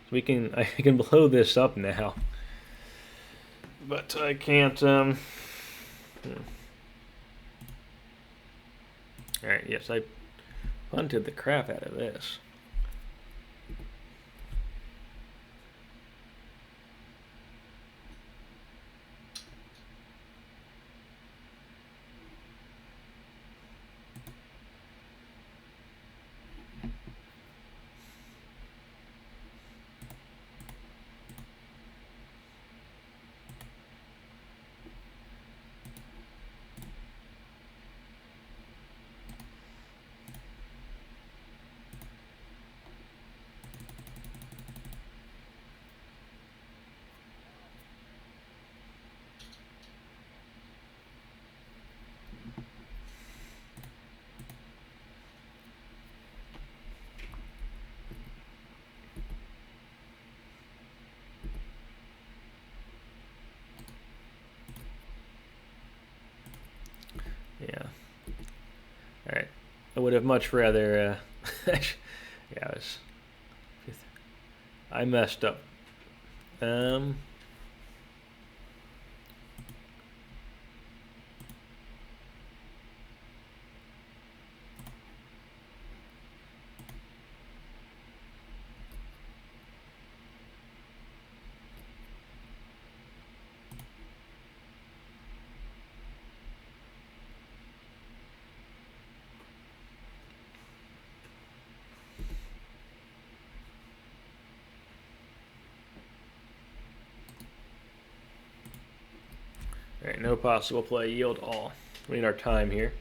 So I can blow this up now, but I can't. All right. Yes, I punted the crap out of this. Yeah. All right. I would have much rather. Yeah, I messed up. Alright, no possible play. Yield all. We need our time here.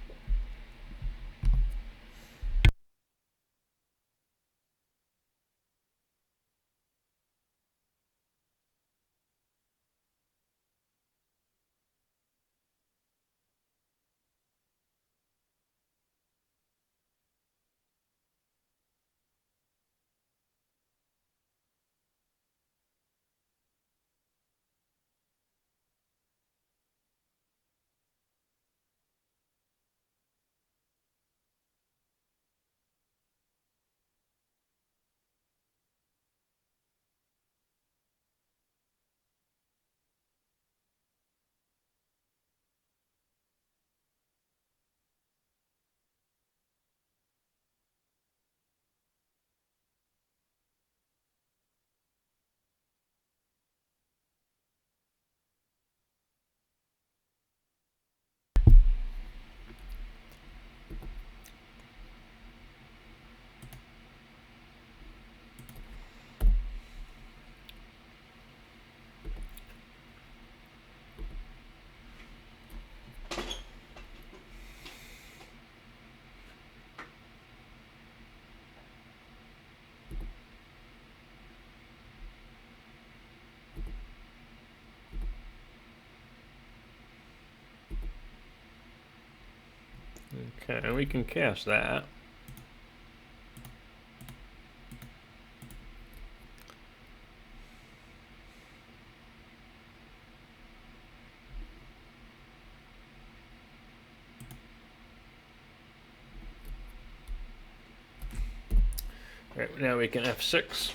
Okay, we can cast that. Alright, now we can F6.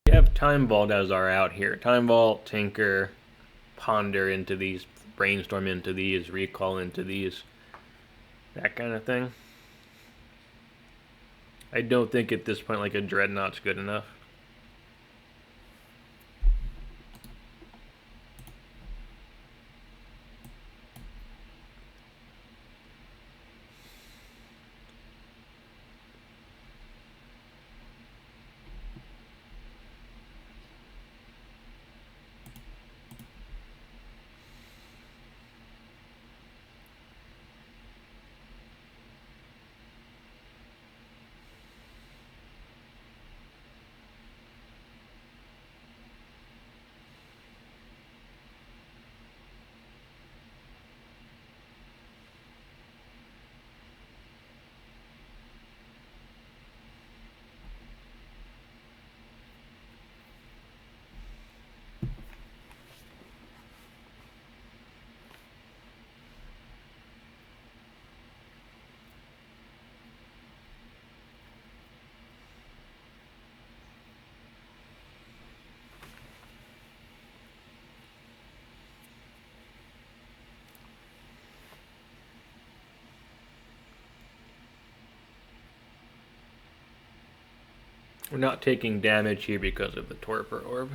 We have Time Vault as our out here. Time Vault, Tinker, Ponder into these, Brainstorm into these, Recall into these, that kind of thing. I don't think at this point like a Dreadnought's good enough. We're not taking damage here because of the Torpor Orb.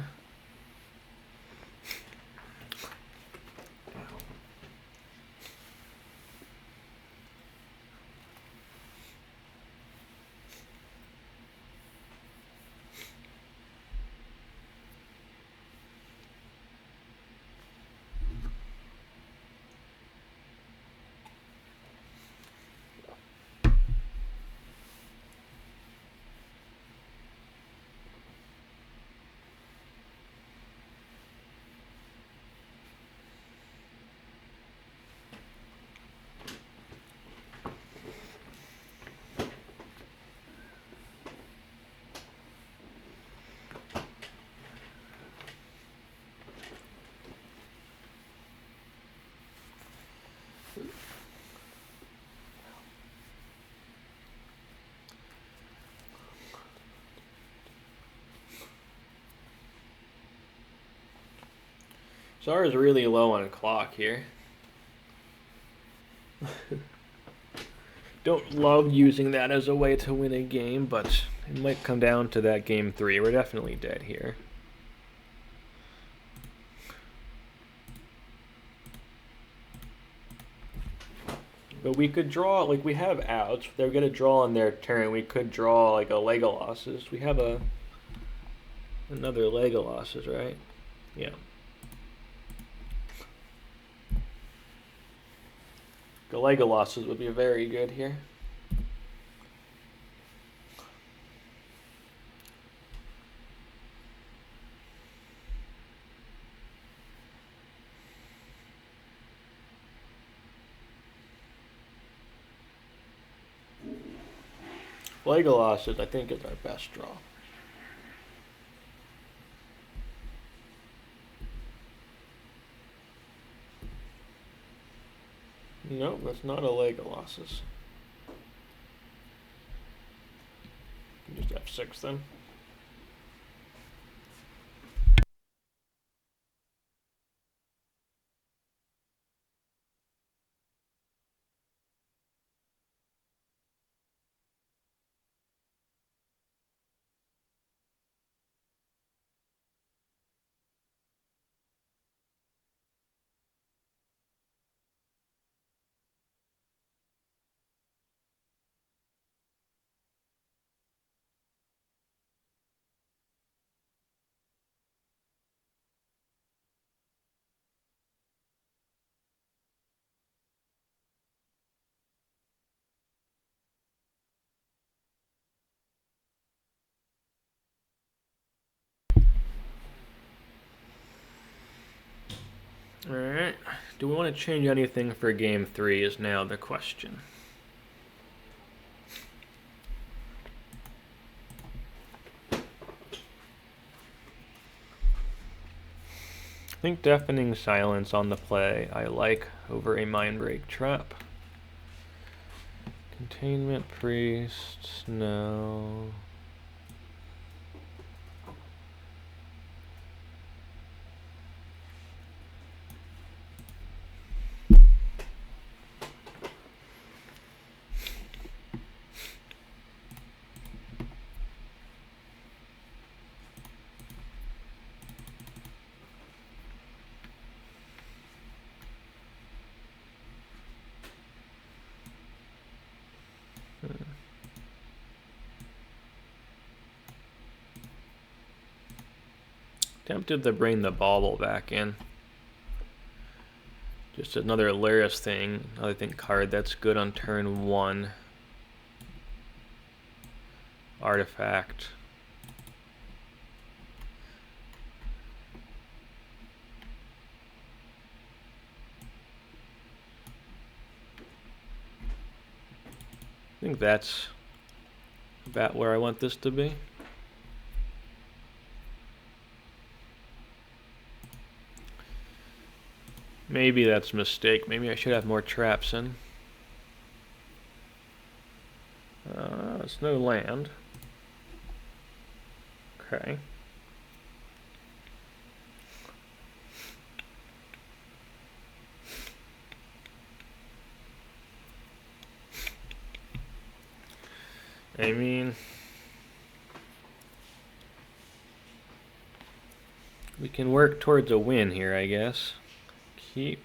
Zara's really low on clock here. Don't love using that as a way to win a game, but it might come down to that game 3. We're definitely dead here. But we could draw, like, we have outs. They're going to draw on their turn. We could draw, like, a Legolas's. We have another Legolas's, right? Yeah. The Legolas's would be very good here. Legolas, I think, is our best draw. Nope, that's not a Legolas's. You can just F6 then. Alright, do we want to change anything for game 3 is now the question. I think Deafening Silence on the play I like over a Mindbreak Trap. Containment Priest, no. Tempted to bring the bauble back in. Just another Lurrus thing. Another thing card that's good on turn 1. Artifact. I think that's about where I want this to be. Maybe that's a mistake. Maybe I should have more traps in. It's no land. Okay. I mean, we can work towards a win here, I guess. Keep.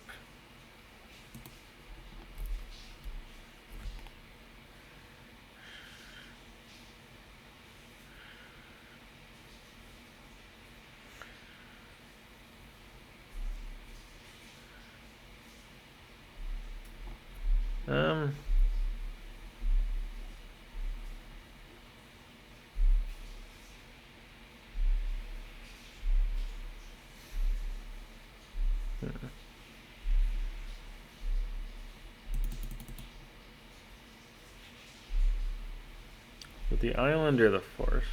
With the island or the force?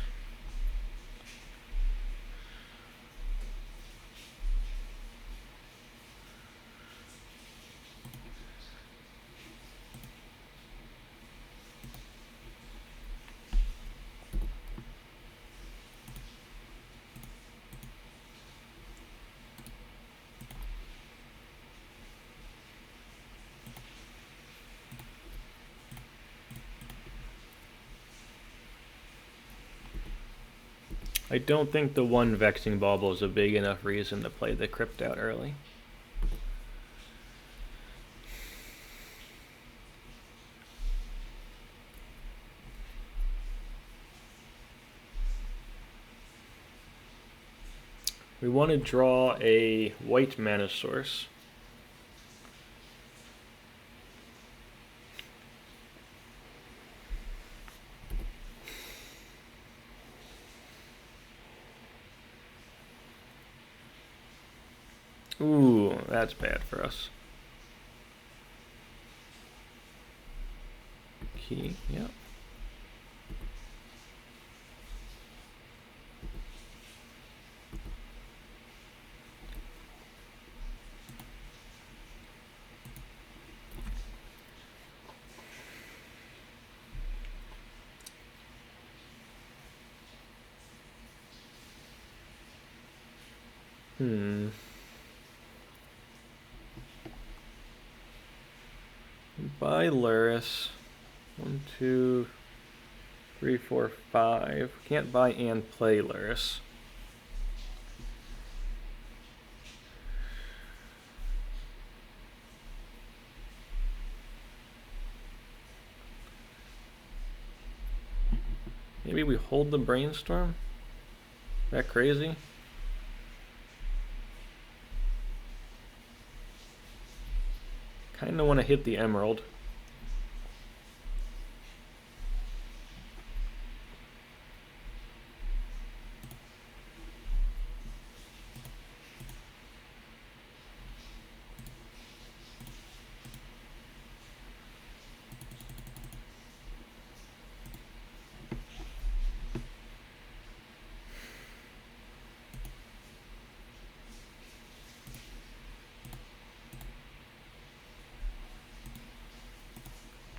I don't think the one Vexing Bauble is a big enough reason to play the Crypt out early. We want to draw a white mana source. Ooh, that's bad for us. Key, yep. Buy Lurrus. 1, 2, 3, 4, 5. Can't buy and play Lurrus. Maybe we hold the Brainstorm? That crazy? Kinda want to hit the Emerald.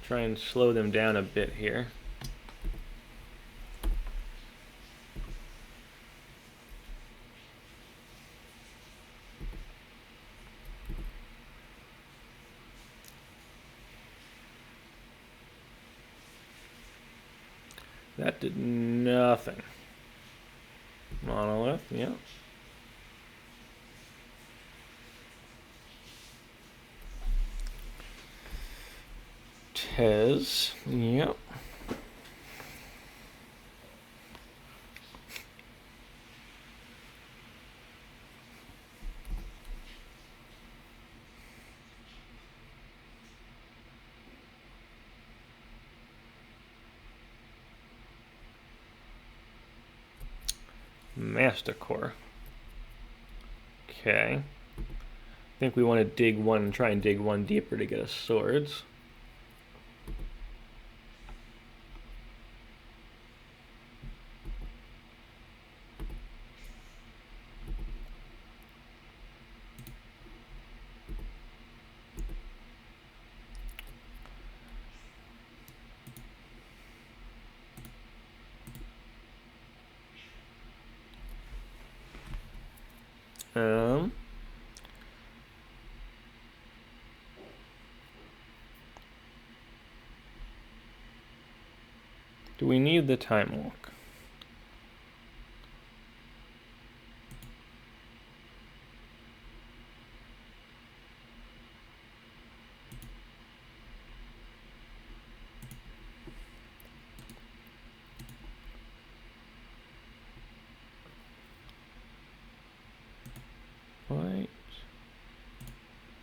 Try and slow them down a bit here. That did nothing. Monolith, yeah. Tez, yep. Mastercore. Okay. I think we want to dig one, try and dig one deeper to get us swords. Do we need the Time Walk? Right.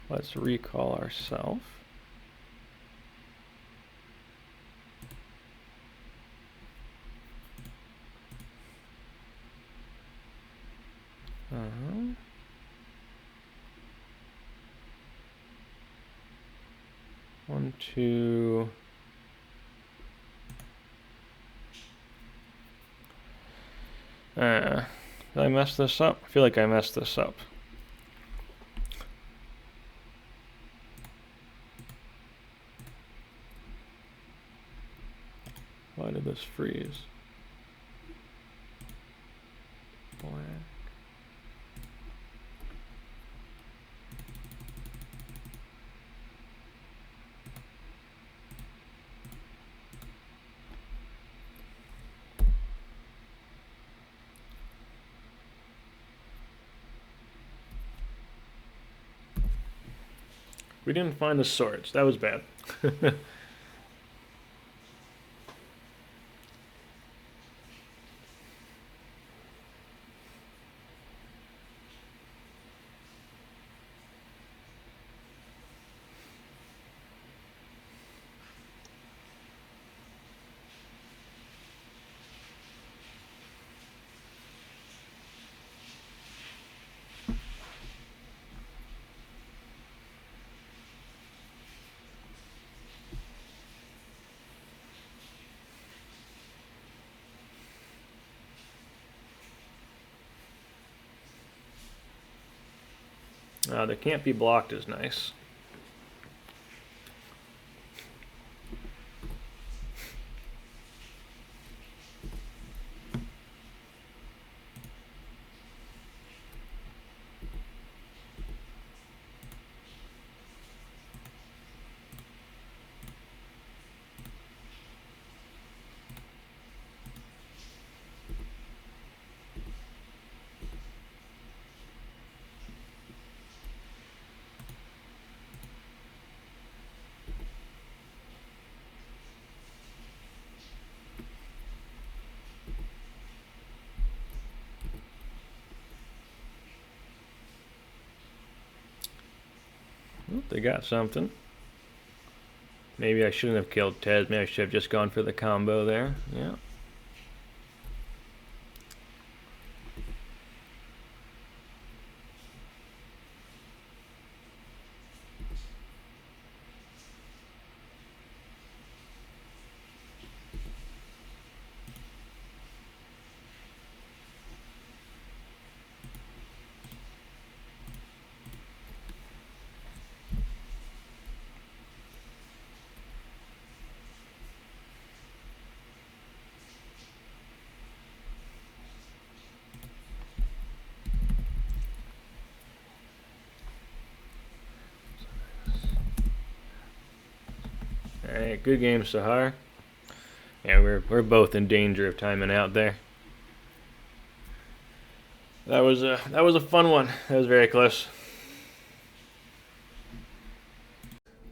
Let's recall ourselves. One, two. Did I mess this up? I feel like I messed this up. Why did this freeze? Black. We didn't find the swords. That was bad. They can't be blocked is nice. They got something. Maybe I shouldn't have killed Ted. Maybe I should have just gone for the combo there. Yeah. Alright, good game, Sahar. Yeah, we're both in danger of timing out there. That was a fun one. That was very close.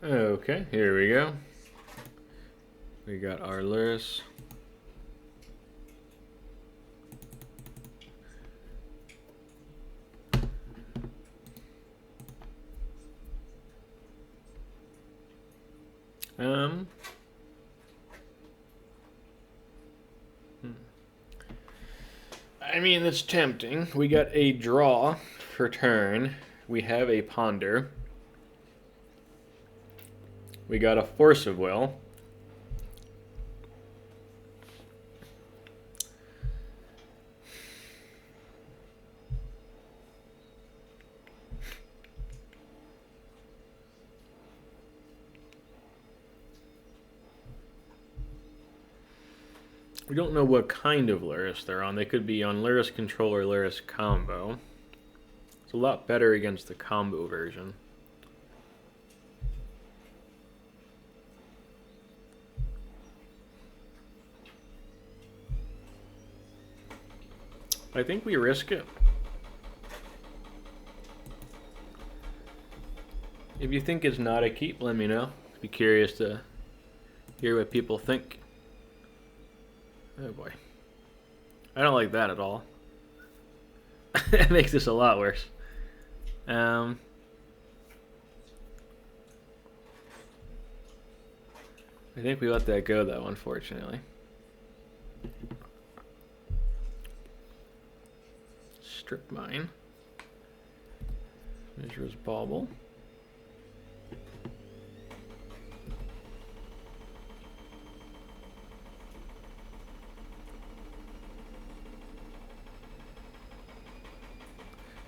Okay, here we go. We got our Lurrus. I mean, it's tempting. We got a draw for turn. We have a ponder. We got a force of will. We don't know what kind of Lurrus they're on. They could be on Lurrus Control or Lurrus Combo. It's a lot better against the combo version. I think we risk it. If you think it's not a keep, let me know. Be curious to hear what people think. Oh boy. I don't like that at all. It makes this a lot worse. I think we let that go though, unfortunately. Strip mine. Vexing Bauble.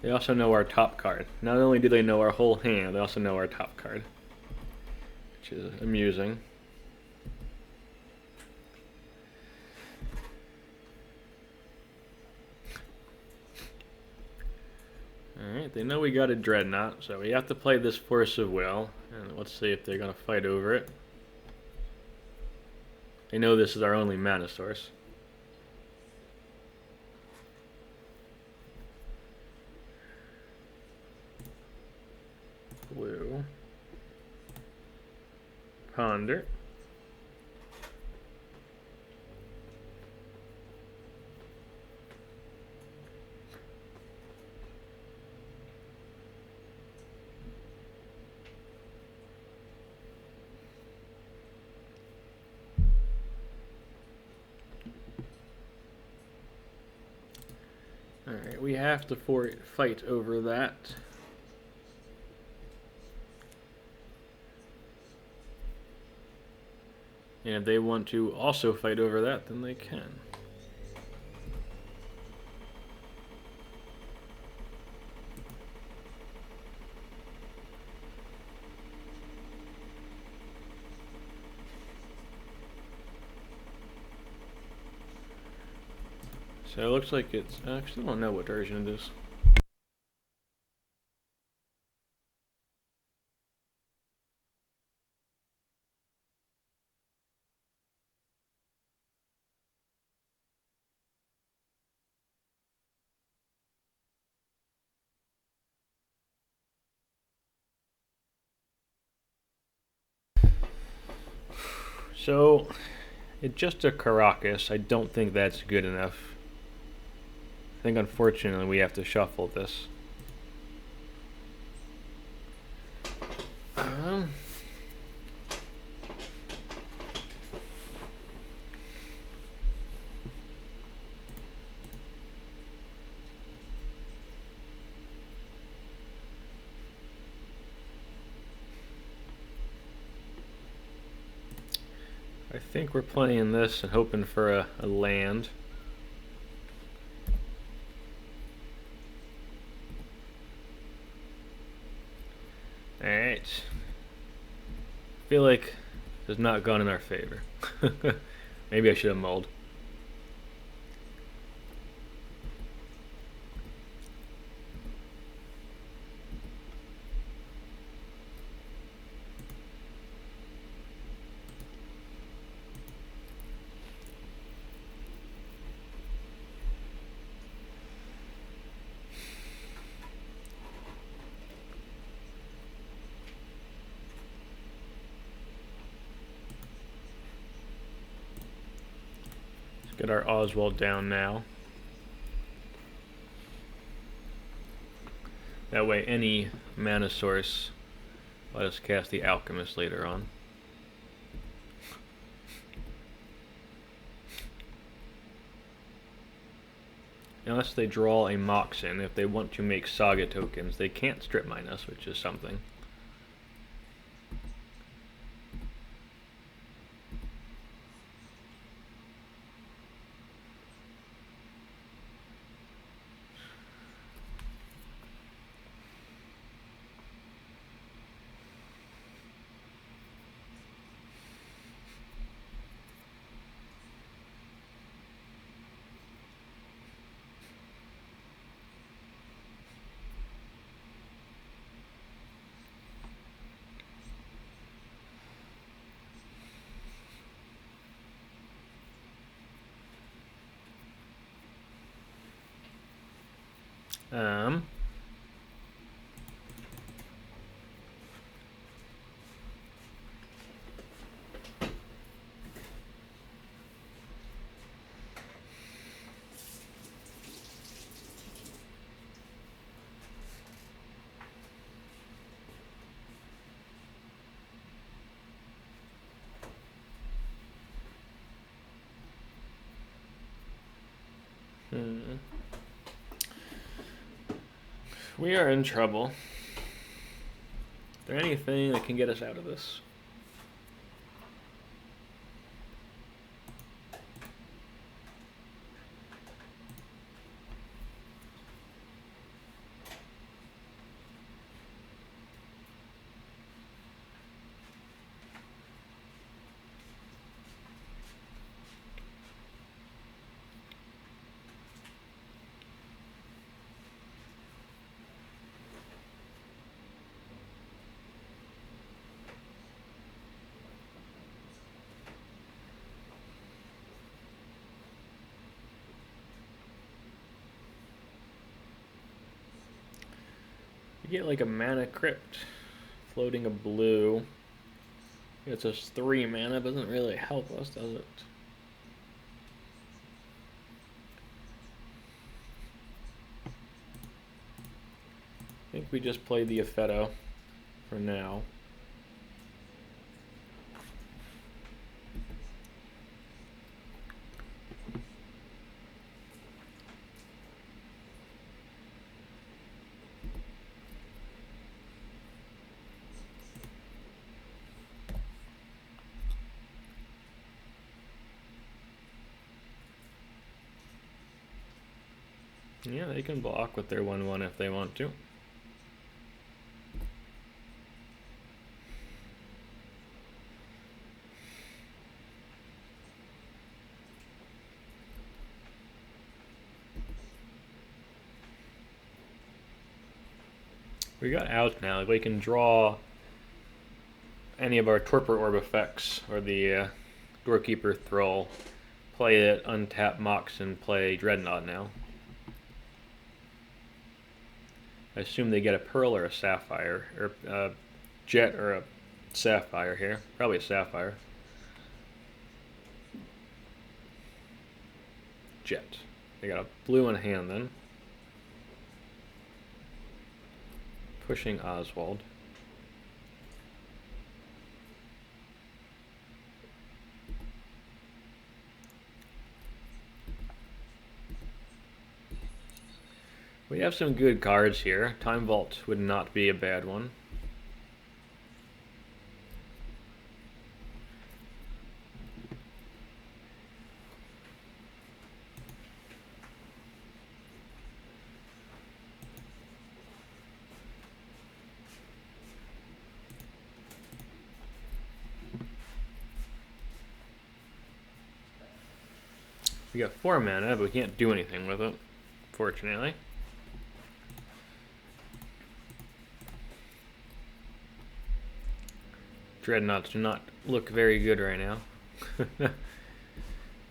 They also know our top card. Not only do they know our whole hand, they also know our top card, which is amusing. Alright, they know we got a Dreadnought, so we have to play this Force of Will, and let's see if they're going to fight over it. They know this is our only mana source. Blue. Ponder. Alright, we have to fight over that. And if they want to also fight over that, then they can. So it looks like it's... I actually don't know what version it is. So, it's just a Caracas. I don't think that's good enough. I think unfortunately we have to shuffle this. I think we're playing this and hoping for a land. Alright. I feel like it's not gone in our favor. Maybe I should have mulled. Get our Oswald down now. That way any mana source let us cast the Alchemist later on. Unless they draw a Mox in, if they want to make Saga tokens, they can't strip mine us, which is something. Um, We are in trouble. Is there anything that can get us out of this? You get like a Mana Crypt, floating a blue. It's just 3 mana, doesn't really help us, does it? I think we just play the Aphetto for now. Yeah, they can block with their 1/1 if they want to. We got out now. We can draw any of our Torpor Orb effects or the Doorkeeper Thrull, play it, untap Mox, and play Dreadnought now. I assume they get a Pearl or a Sapphire, or a Jet or a Sapphire here. Probably a Sapphire. Jet. They got a blue in hand then. Pushing Oswald. We have some good cards here. Time Vault would not be a bad one. We got 4 mana, but we can't do anything with it, fortunately. Dreadnoughts do not look very good right now.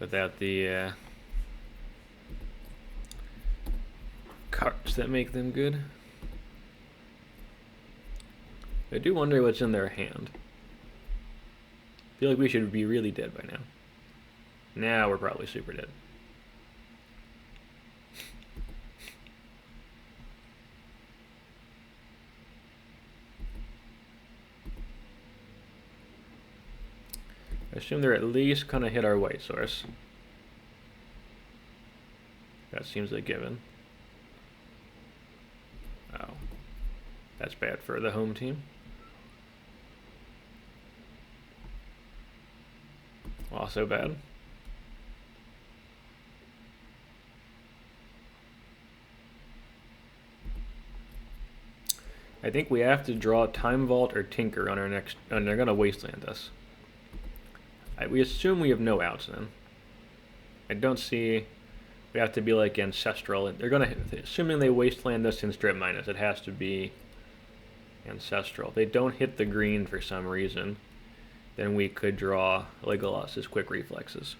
Without the cards that make them good. I do wonder what's in their hand. I feel like we should be really dead by now. Now we're probably super dead. I assume they're at least gonna hit our white source. That seems a given. Oh. That's bad for the home team. Also bad. I think we have to draw Time Vault or Tinker on our next, and they're gonna wasteland us. We assume we have no outs then. I don't see. We have to be like Ancestral. They're gonna, assuming they wasteland us in Strip Minus, it has to be Ancestral. They don't hit the green for some reason. Then we could draw Legolas' quick reflexes.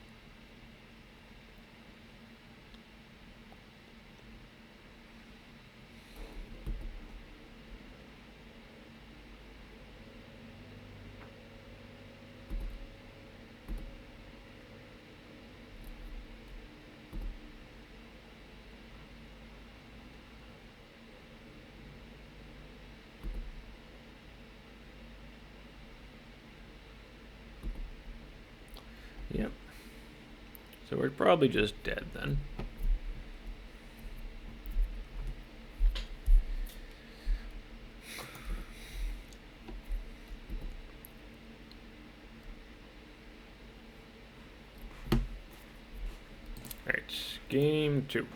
Yep. So we're probably just dead then. Alright, game 2.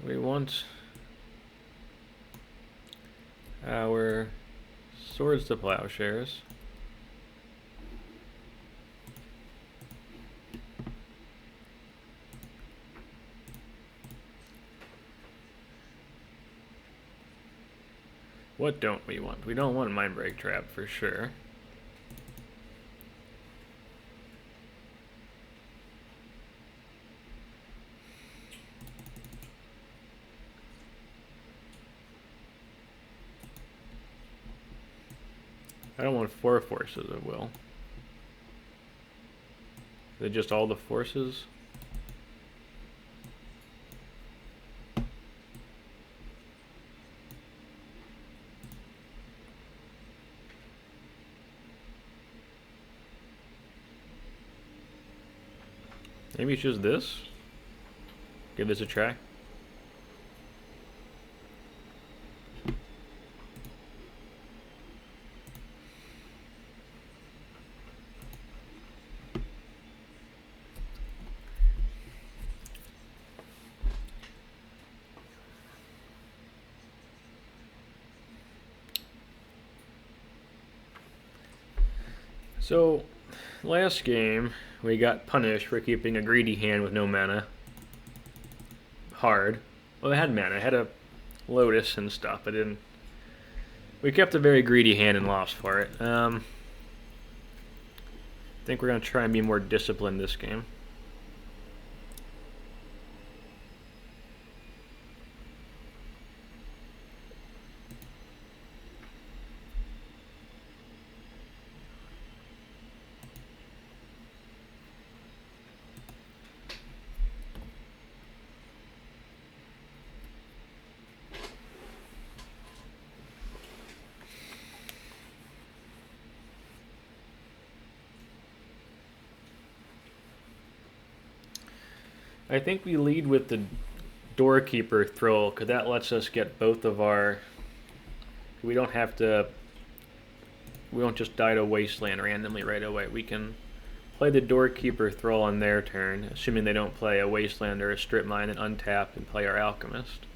So we want our Swords to Plowshares. What don't we want? We don't want Mindbreak Trap for sure. I don't want 4 forces of will. Is it just all the forces? Maybe it's just this? Give this a try. So, last game, we got punished for keeping a greedy hand with no mana. Hard. Well, it had mana. It had a Lotus and stuff. It didn't. We kept a very greedy hand and lost for it. I think we're going to try and be more disciplined this game. I think we lead with the Doorkeeper Thrull, because that lets us get both of our... We don't have to... We don't just die to Wasteland randomly right away. We can play the Doorkeeper Thrull on their turn, assuming they don't play a Wasteland or a Strip Mine, and untap and play our Alchemist.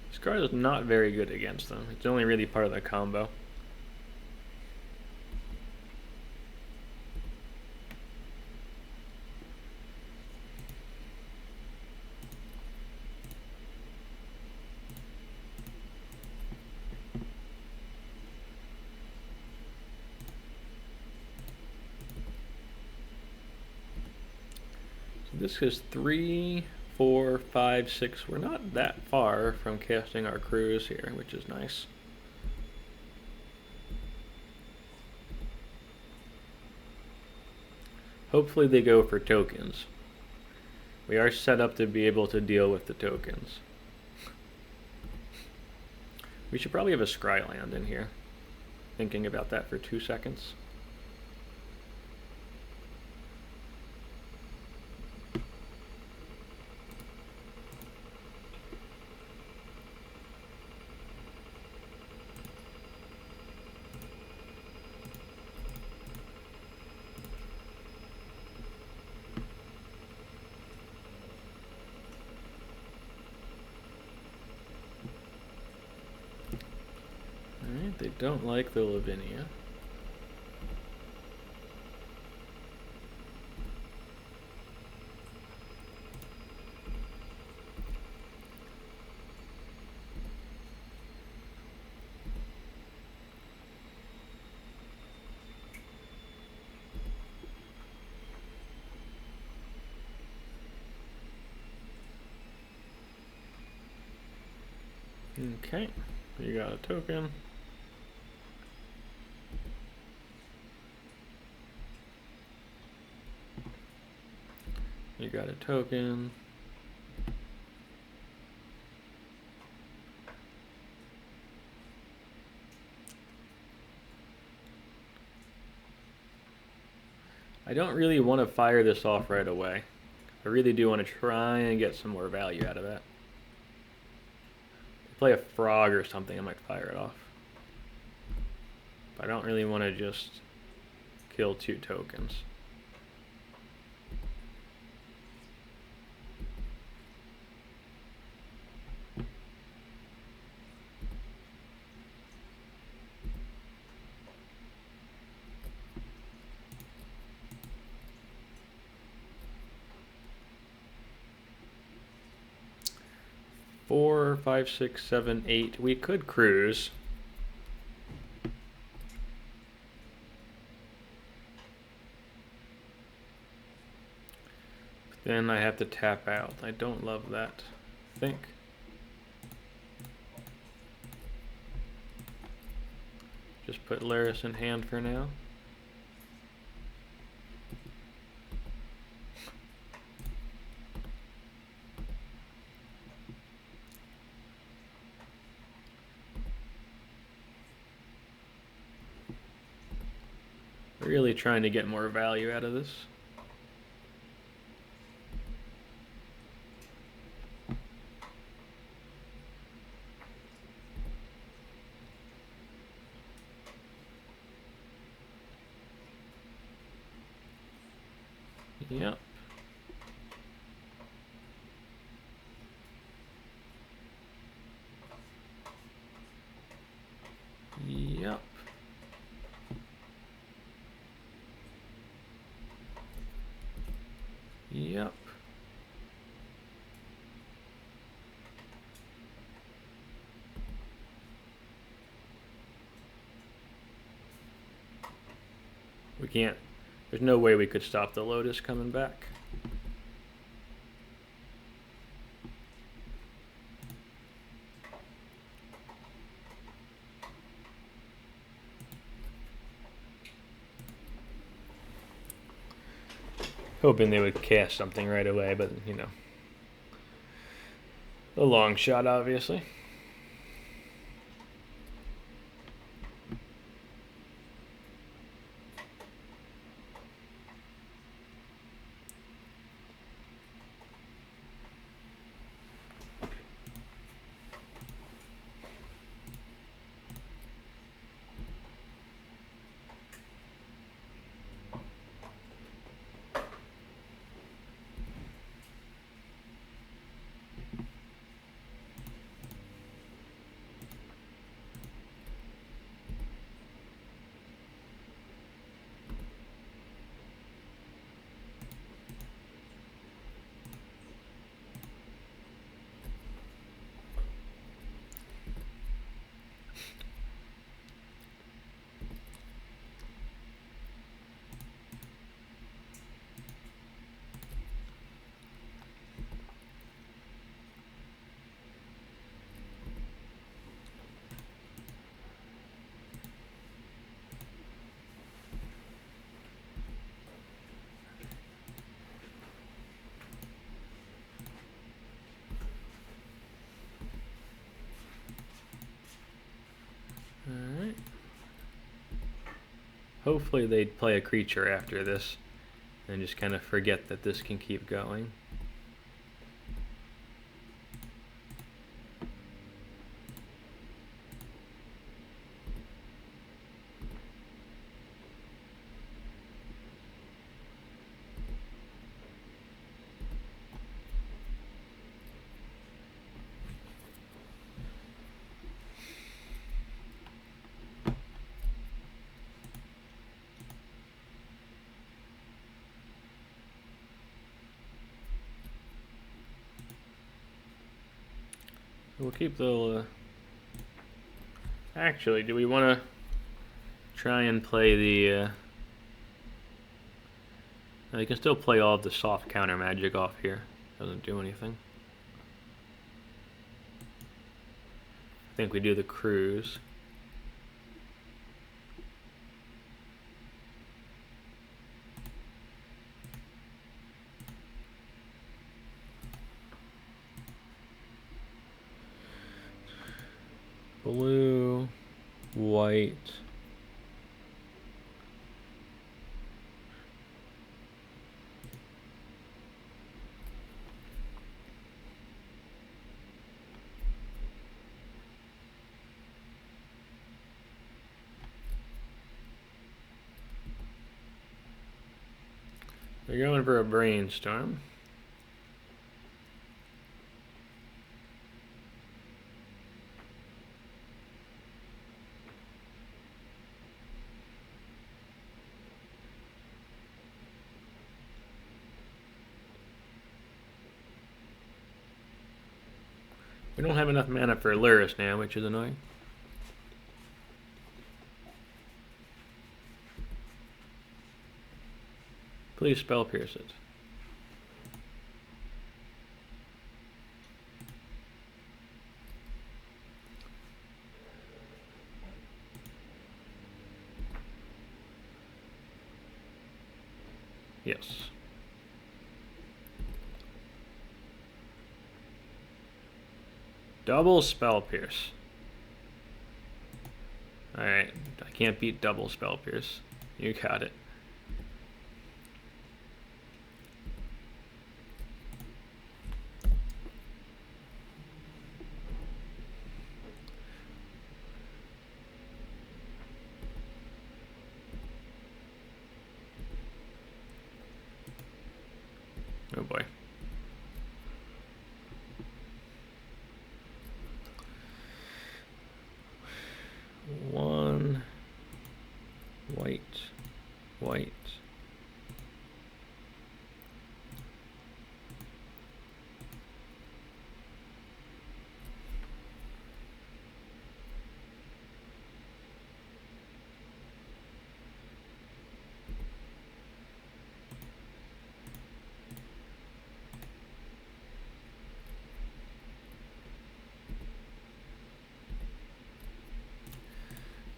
This card is not very good against them. It's only really part of the combo. So this is 3, 4, 5, 6. We're not that far from casting our crews here, which is nice. Hopefully they go for tokens. We are set up to be able to deal with the tokens. We should probably have a Scry land in here. Thinking about that for 2 seconds. They don't like the Lavinia. Okay, you got a token. You got a token. I don't really want to fire this off right away. I really do want to try and get some more value out of that. If I play a frog or something, I might fire it off. But I don't really want to just kill 2 tokens. 4, 5, 6, 7, 8. We could cruise. Then I have to tap out. I don't love that. I think. Just put Lurrus in hand for now. Really trying to get more value out of this. Yep. Yep. Yep. We can't. There's no way we could stop the Lotus coming back. Hoping they would cast something right away, but you know, a long shot, obviously. Alright. Hopefully they'd play a creature after this and just kind of forget that this can keep going. We'll keep the... Actually, do we want to try and play the... You can still play all of the soft counter magic off here. Doesn't do anything. I think we do the cruise. Blue, white. They're going for a brainstorm. We don't have enough mana for Lurrus now, which is annoying. Please spell pierce it. Yes. Double spell pierce. Alright, I can't beat double spell pierce. You got it. Oh boy. One white, white.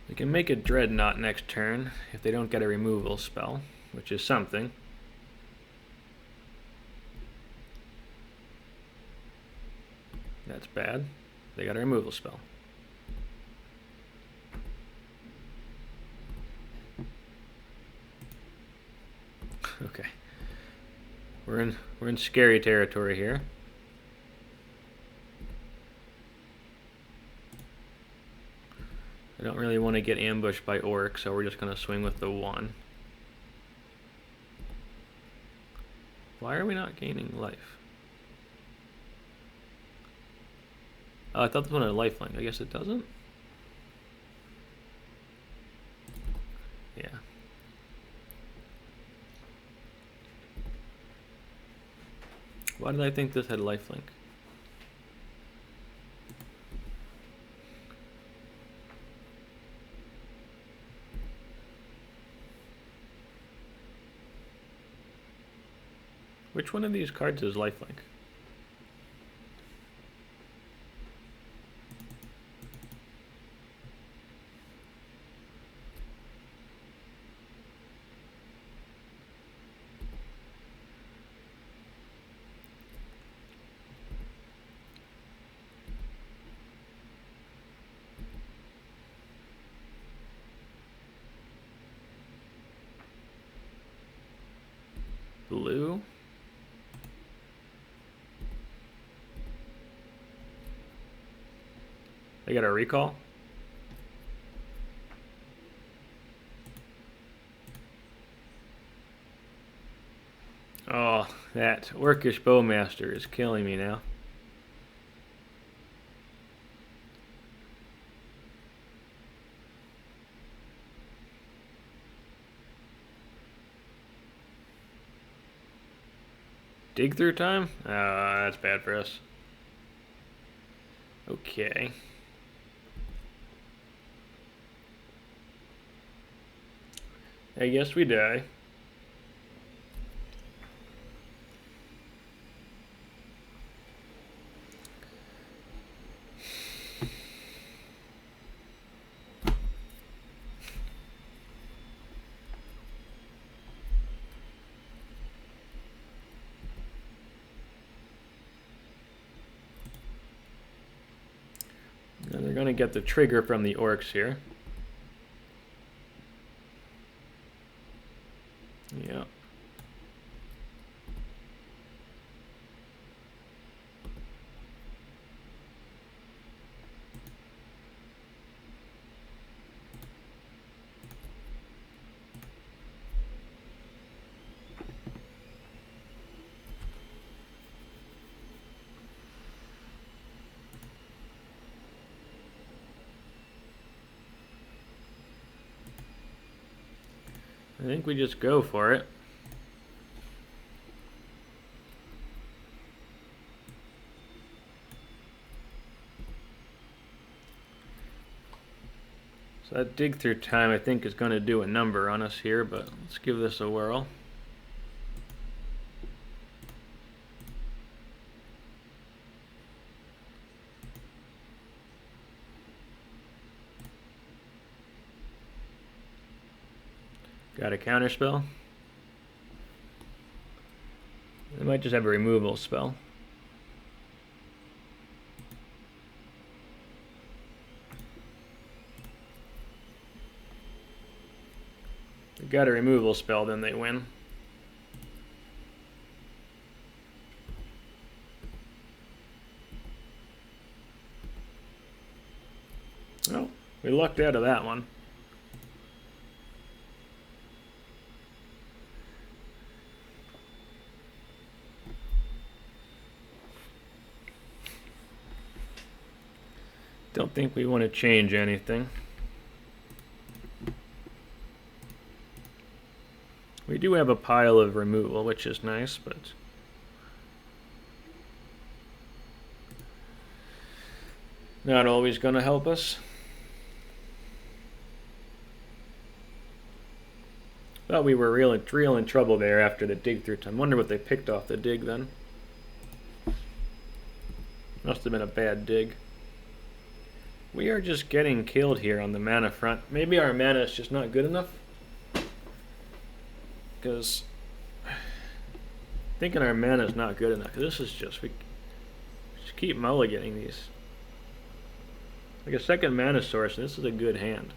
We can make a Dreadnought next turn if they don't get a removal spell, which is something. That's bad. They got a removal spell. Okay. We're in scary territory here. I don't really want to get ambushed by orcs, so we're just going to swing with the 1. Why are we not gaining life? Oh, I thought this one had a lifelink. I guess it doesn't? Yeah. Why did I think this had lifelink? Which one of these cards is lifelink? Blue? They got a recall? Oh, that Orcish Bowmaster is killing me now. Dig through time? Oh, that's bad for us. Okay. I guess we die. Now they're going to get the trigger from the orcs here. Yeah. I think we just go for it. So that dig through time I think is going to do a number on us here, but let's give this a whirl. Got a counter spell. They might just have a removal spell. They got a removal spell, then they win. Oh, we lucked out of that one. Don't think we want to change anything. We do have a pile of removal, which is nice, but not always going to help us. Thought we were real in trouble there after the dig through time. Wonder what they picked off the dig then. Must have been a bad dig. We are just getting killed here on the mana front. Maybe our mana is just not good enough. Because thinking our mana is not good enough. This is just, we just keep mulliganing these. Like a second mana source, and this is a good hand.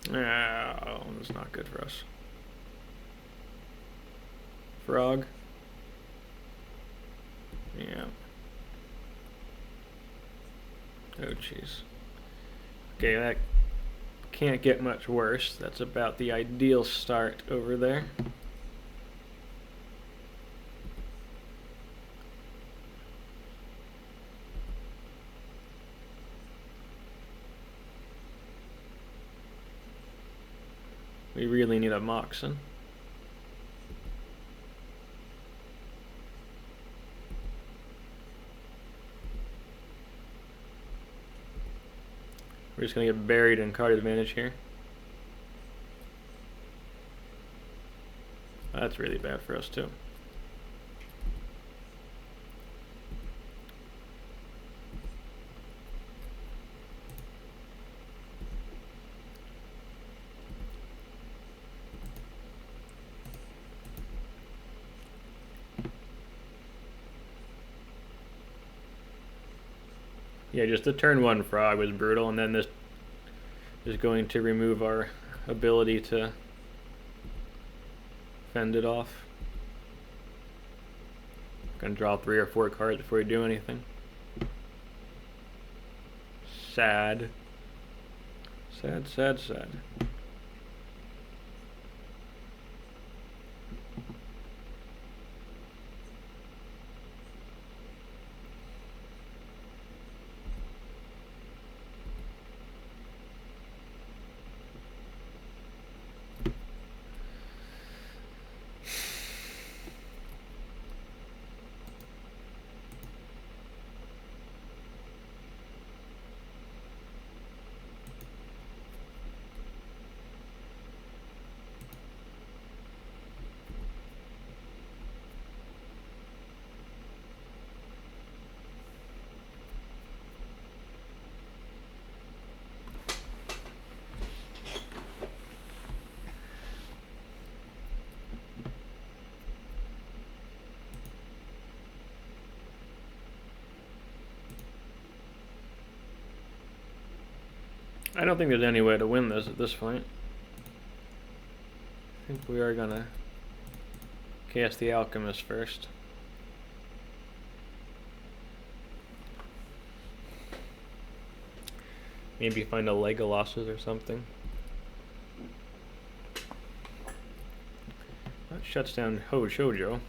Oh, that's not good for us. Frog. Yeah. Oh, jeez. Okay, that can't get much worse. That's about the ideal start over there. We really need a Moxen. We're just going to get buried in card advantage here. That's really bad for us too. Yeah, just the turn one frog was brutal, and then this is going to remove our ability to fend it off. Gonna draw 3 or 4 cards before we do anything. Sad. Sad, sad, sad. I don't think there's any way to win this at this point. I think we are gonna cast the Alchemist first. Maybe find a Legolas or something. That shuts down Hojo.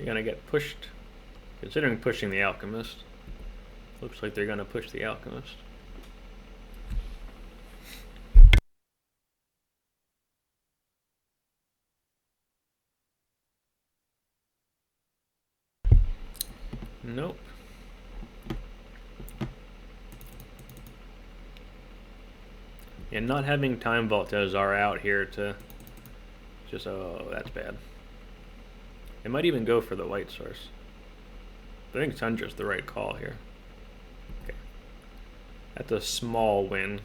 You're gonna get pushed. Considering pushing the Alchemist. Looks like they're gonna push the Alchemist. Nope. And not having Time Vault are out here to just, oh, that's bad. They might even go for the white source. I think Tundra's the right call here. Okay. That's a small win.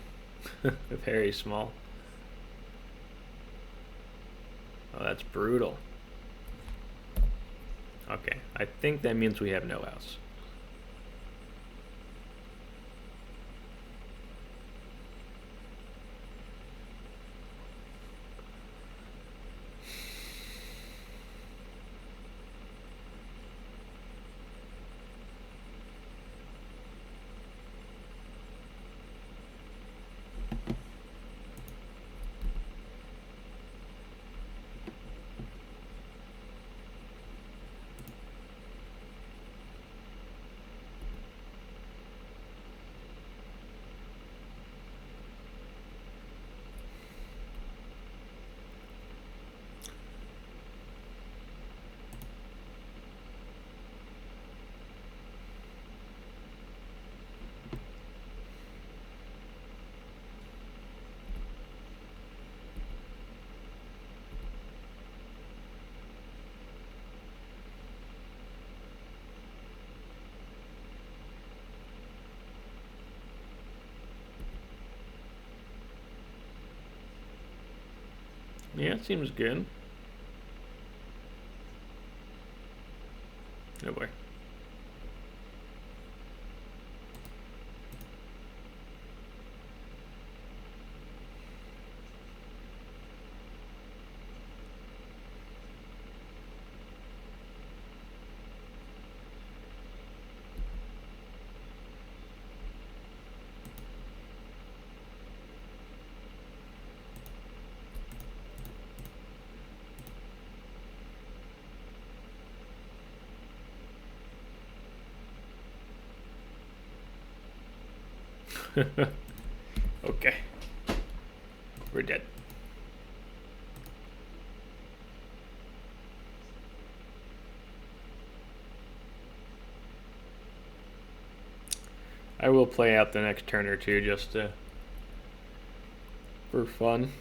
Very small. Oh, that's brutal. Okay, I think that means we have no house. Yeah, it seems good. Oh boy. Okay. We're dead. I will play out the next turn or two just for fun.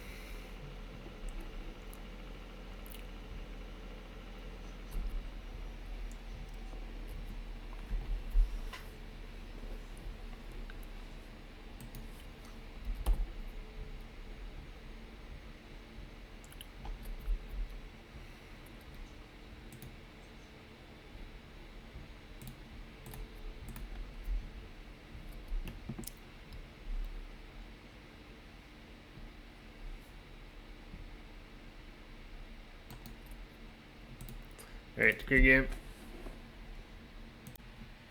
Alright, good game.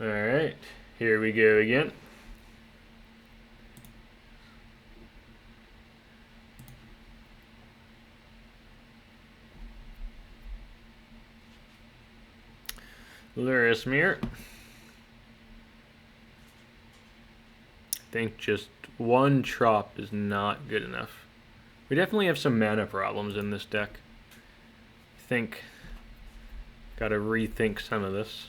Alright, here we go again. Lurrus Mirror. I think just one Trop is not good enough. We definitely have some mana problems in this deck. I think gotta rethink some of this.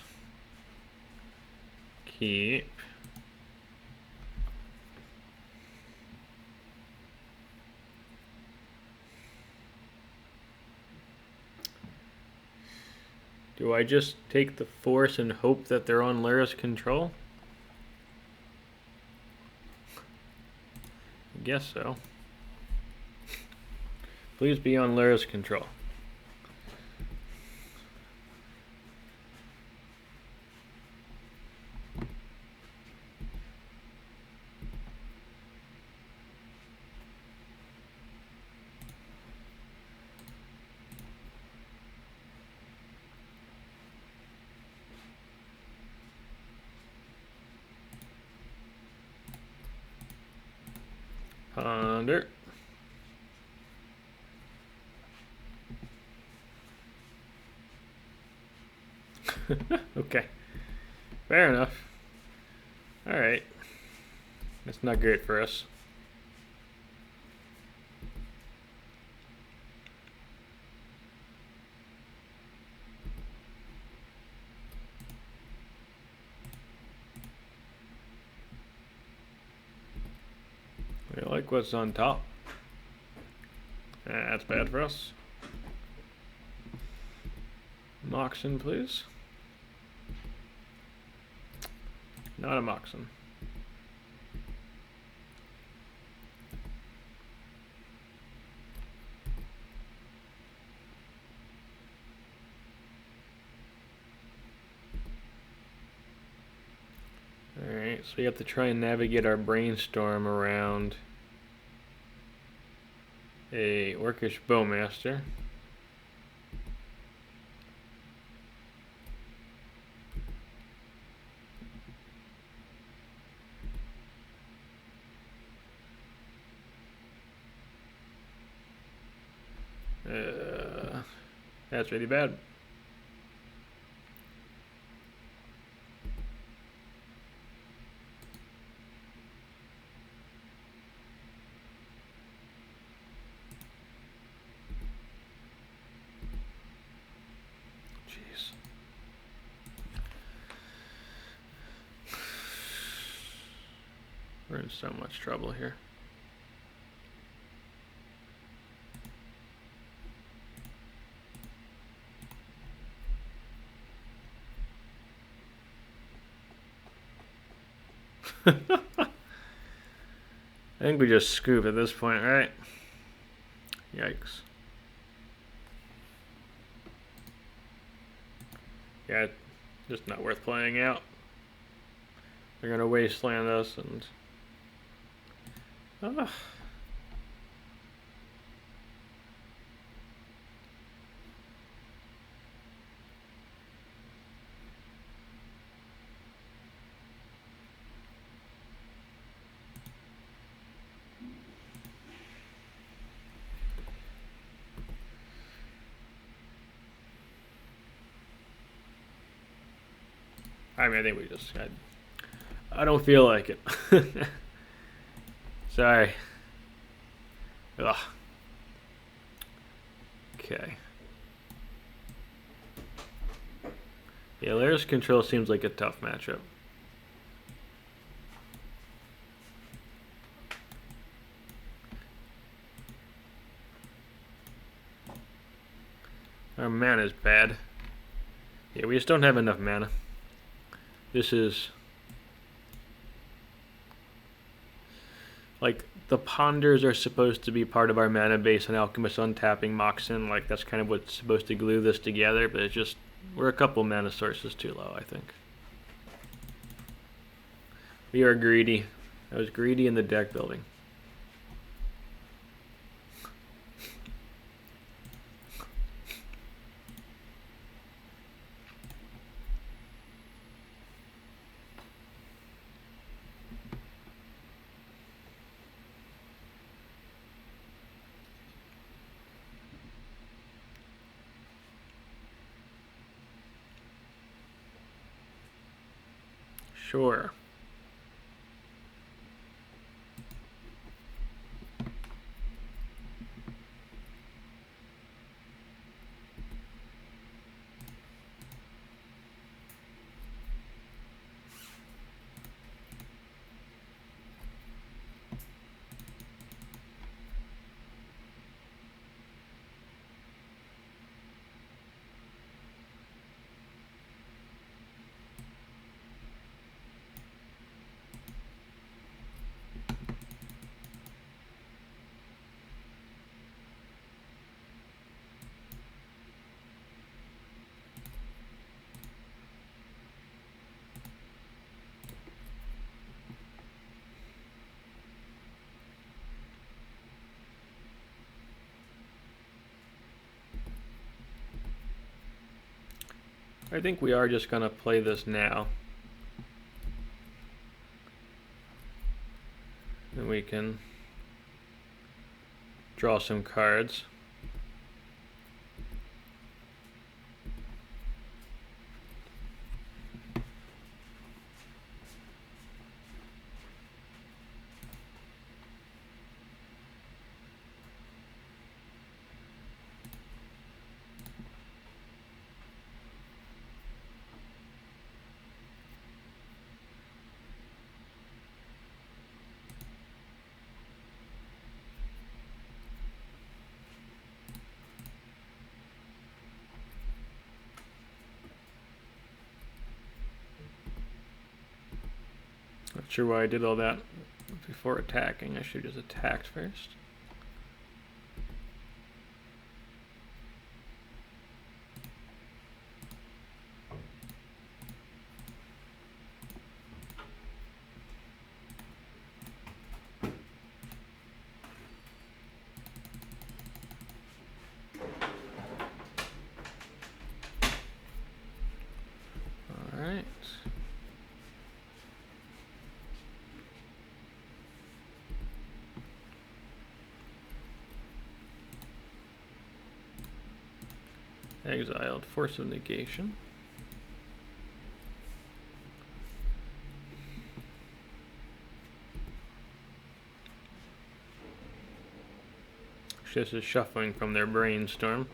Keep. Do I just take the force and hope that they're on Lurrus Control? I guess so. Please be on Lurrus Control. Ponder. Okay. Fair enough. Alright. That's not great for us. We like what's on top. That's bad for us. Moxen, please. Not a Moxen. Alright, so we have to try and navigate our brainstorm around a Orcish Bowmaster. That's really bad. Jeez. We're in so much trouble here. I think we just scoop at this point, right? Yikes. Yeah, just not worth playing out. They're gonna wasteland us and... I mean, I think we just... I don't feel like it. Sorry. Ugh. Okay. Yeah, Lurrus Control seems like a tough matchup. Our mana is bad. Yeah, we just don't have enough mana. This is... like, the Ponders are supposed to be part of our mana base, and Alchemist untapping Moxen. Like, that's kind of what's supposed to glue this together, but it's just... we're a couple mana sources too low, I think. We are greedy. I was greedy in the deck building. Sure. I think we are just gonna play this now. And we can draw some cards. Not sure why I did all that before attacking. I should have just attacked first. Alright. Exiled, Force of Negation. This is shuffling from their brainstorm.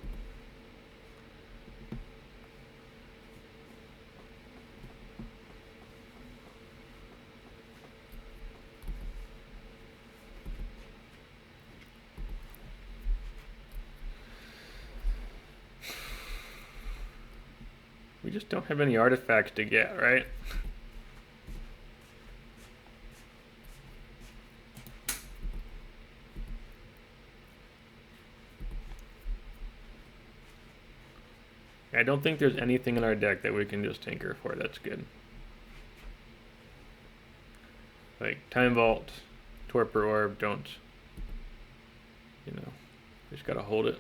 We just don't have any artifacts to get, right? I don't think there's anything in our deck that we can just tinker for. That's good. Like Time Vault, Torpor Orb, don't, you know, just gotta hold it.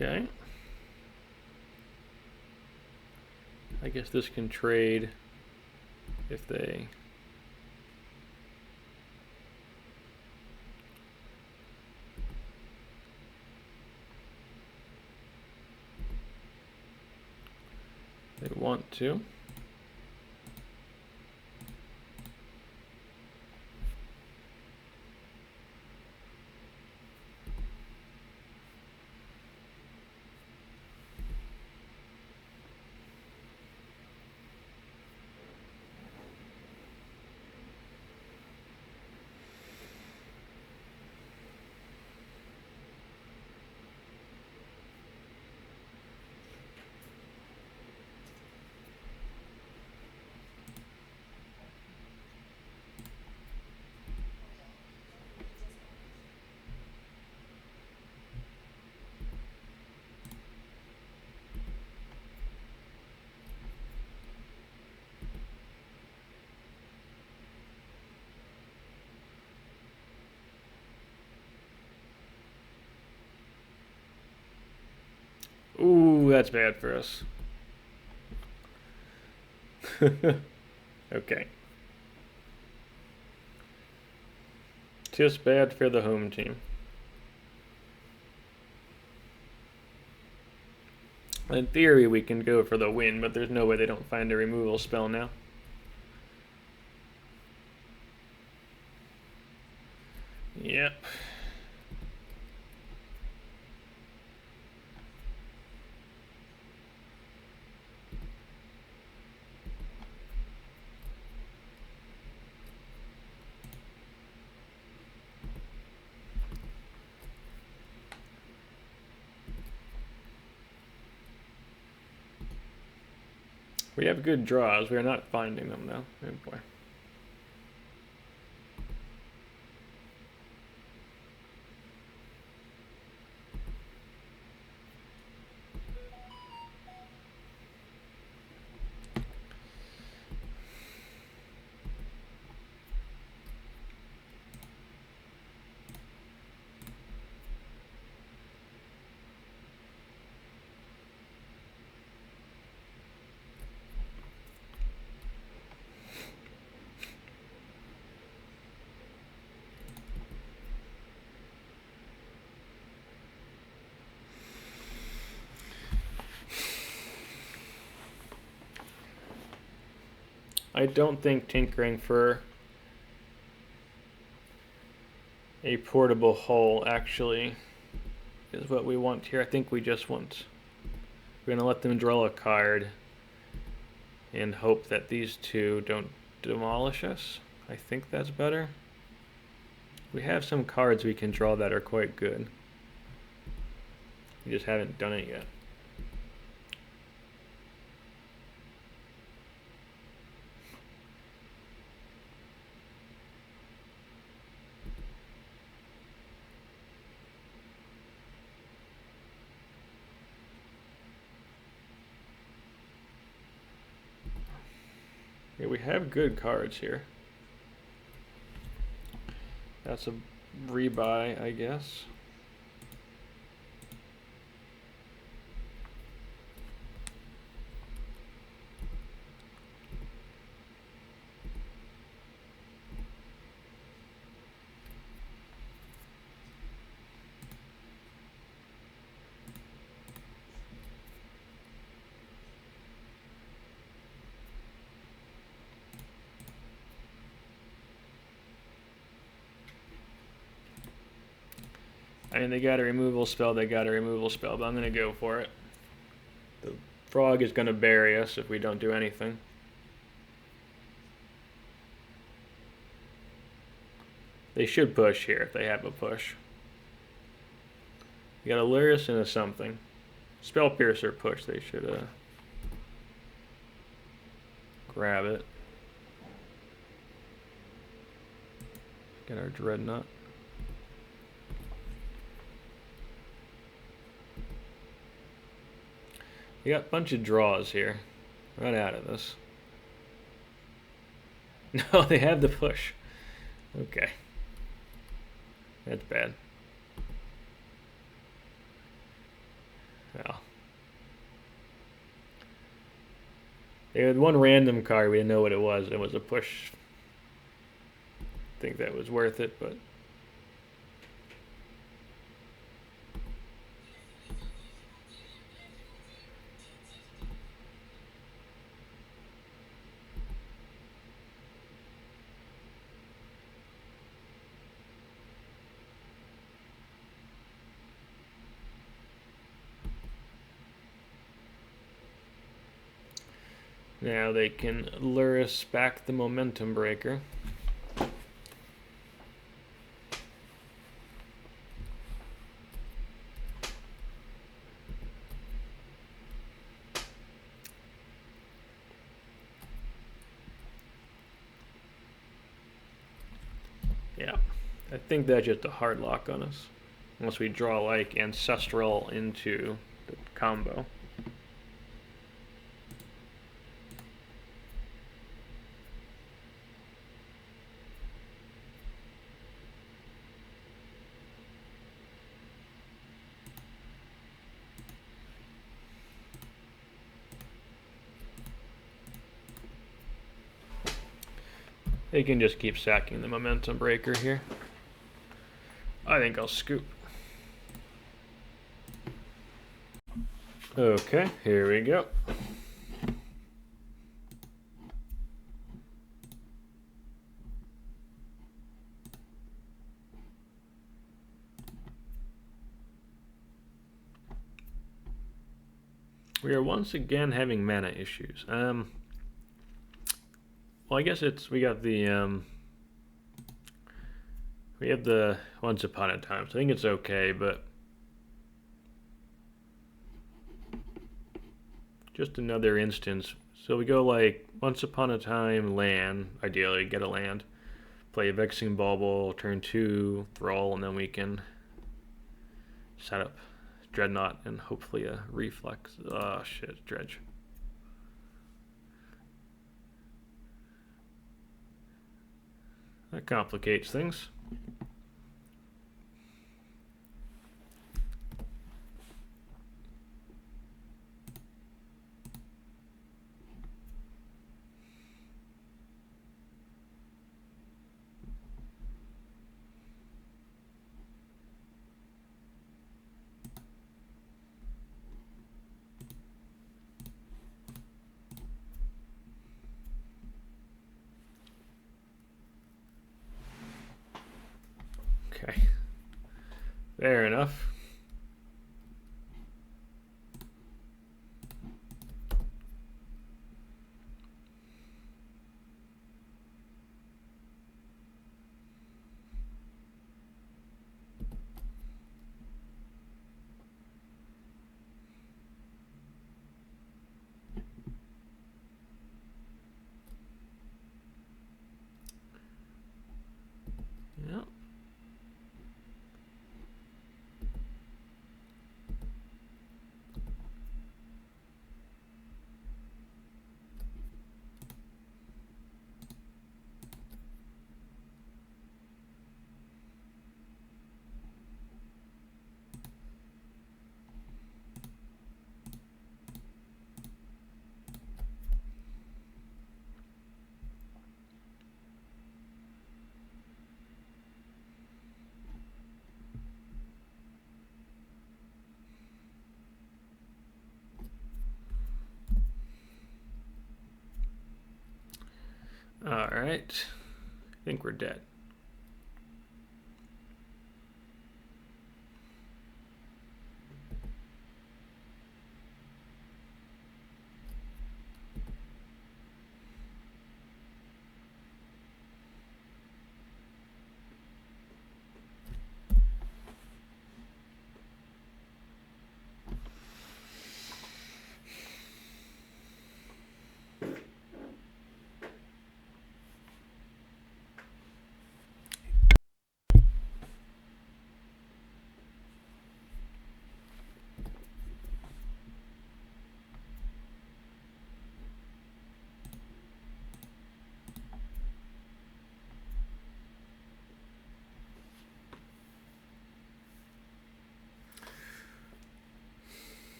Okay. I guess this can trade if they... they want to. Ooh, that's bad for us. Okay. Just bad for the home team. In theory, we can go for the win, but there's no way they don't find a removal spell now. Yep. We have good draws. We are not finding them though. Oh boy. I don't think tinkering for a portable hull actually is what we want here. I think we just want... We're going to let them draw a card and hope that these two don't demolish us. I think that's better. We have some cards we can draw that are quite good. We just haven't done it yet. Yeah, we have good cards here. That's a rebuy, I guess. I mean, they got a removal spell, but I'm going to go for it. The frog is going to bury us if we don't do anything. They should push here if they have a push. You got a Lurrus and a something. Spell Piercer push, they should grab it. Get our Dreadnought. We got a bunch of draws here. Right out of this. No, they have the push. Okay. That's bad. Well. They had one random card, we didn't know what it was. It was a push. I think that was worth it, but... Now they can lure us back the momentum breaker. Yeah, I think that's just a hard lock on us. Unless we draw like Ancestral into the combo. They can just keep sacking the momentum breaker here. I think I'll scoop. Okay, here we go. We are once again having mana issues. Well, I guess we got the we have the Once Upon a Time, so I think it's okay, but just another instance. So we go like Once Upon a Time, land, ideally get a land, play a Vexing Bauble, turn 2, Thrull, and then we can set up Dreadnought and hopefully a Reflex. Oh shit, Dredge. That complicates things. Okay. Fair enough. Yep. All right. I think we're dead.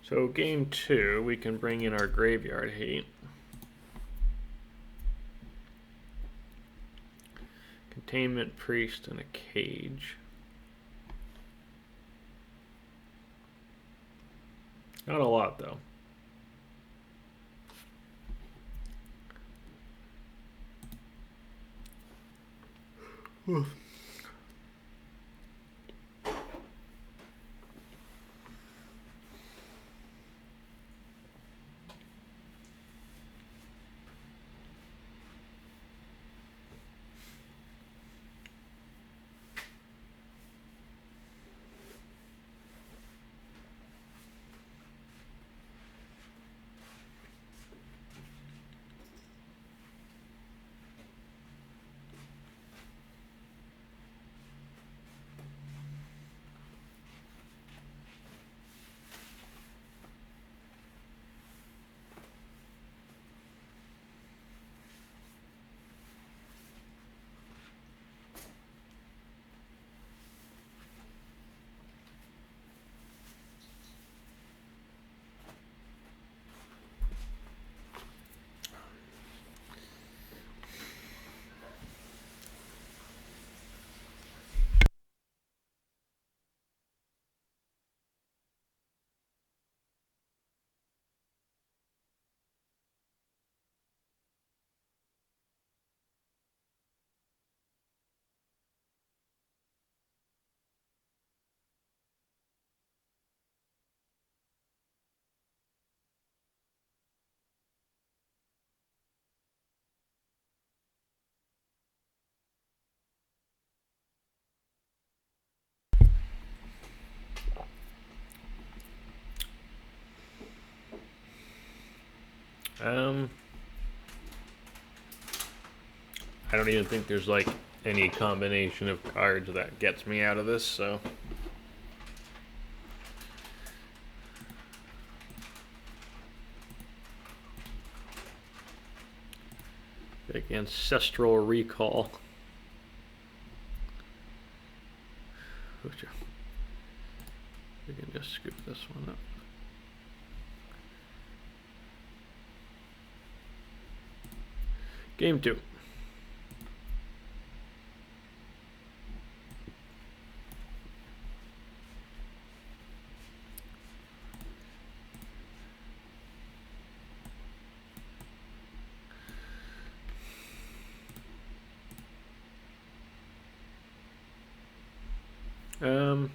So game 2, we can bring in our graveyard hate. Containment Priest and a cage. Not a lot though. Oof. I don't even think there's like any combination of cards that gets me out of this, so. Big Ancestral Recall. We can just scoop this one up. Game 2. We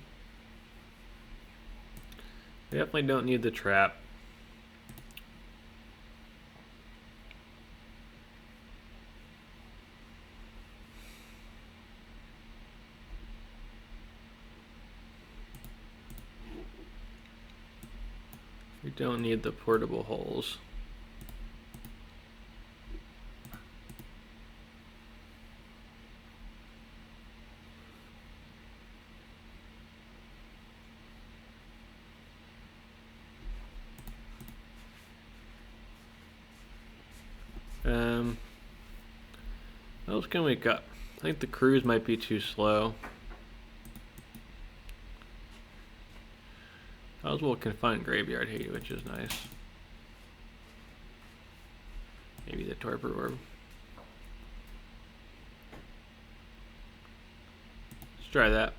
definitely don't need the trap. We don't need the portable holes. What else can we cut? I think the cruise might be too slow. Oswald can find Graveyard Hate, which is nice. Maybe the Torpor Orb. Let's try that.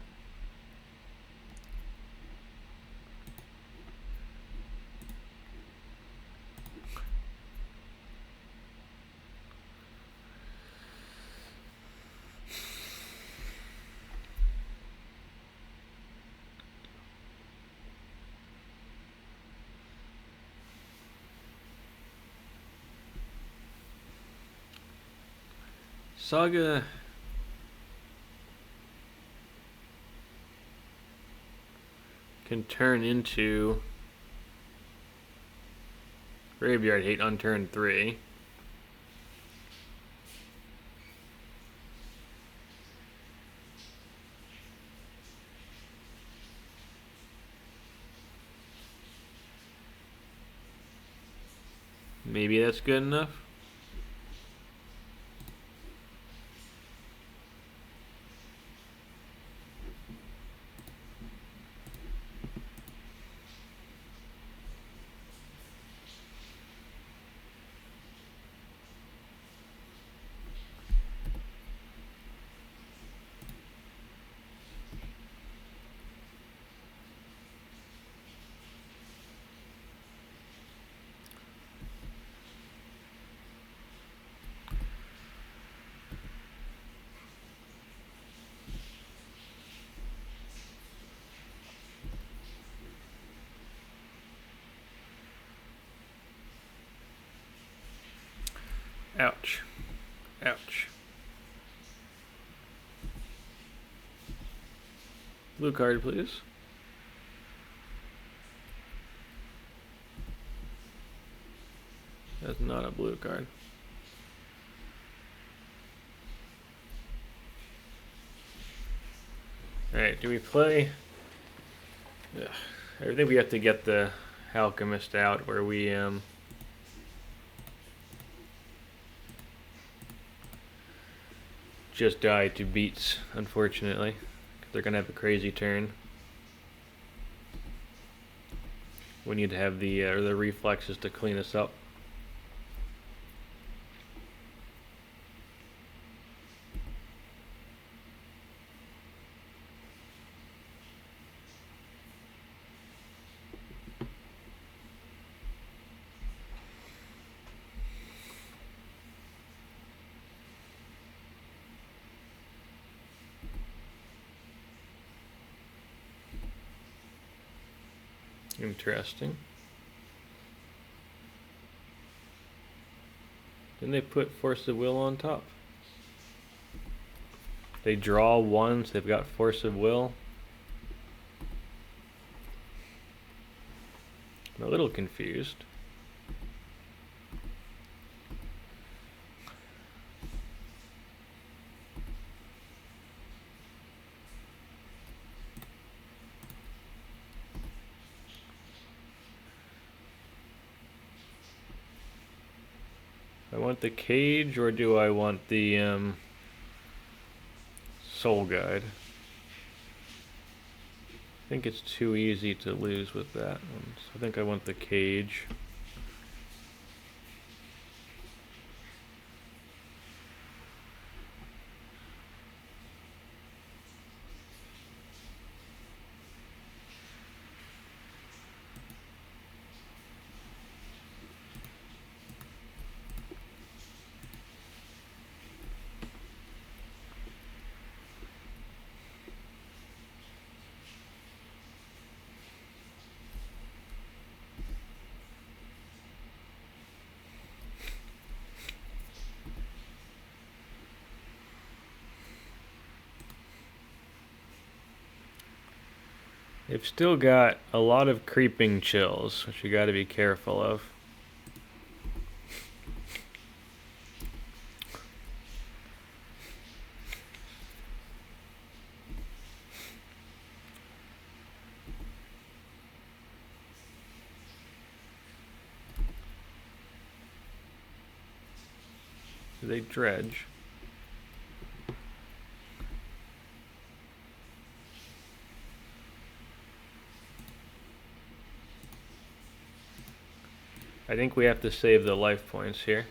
Saga can turn into Graveyard Hate on turn 3. Maybe that's good enough. Ouch. Ouch. Blue card, please. That's not a blue card. Alright, do we play? Ugh. I think we have to get the Alchemist out where we just die to beats, unfortunately. They're gonna have a crazy turn. We need to have the reflexes to clean us up. Interesting. Then they put Force of Will on top. They draw one, so they've got Force of Will. I'm a little confused. I want the cage, or do I want the soul guide? I think it's too easy to lose with that one, so I think I want the cage. They've still got a lot of creeping chills, which you got to be careful of. They dredge. I think we have to save the life points here.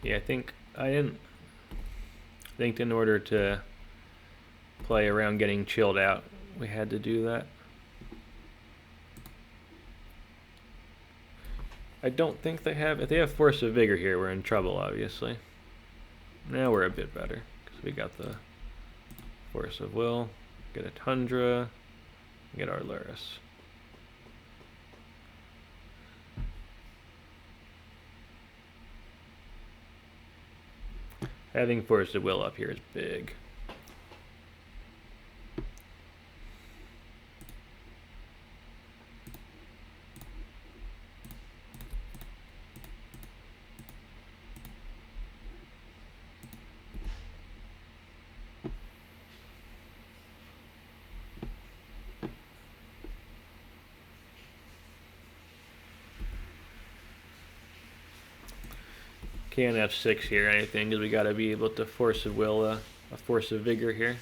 Yeah, I think in order to play around getting chilled out, we had to do that. I don't think they have, if they have Force of Vigor here, we're in trouble, obviously. Now we're a bit better, because we got the Force of Will, get a Tundra, get our Lurrus. Having Force of Will up here is big. Can't have 6 here or anything, because we got to be able to Force of Will a Force of Vigor here.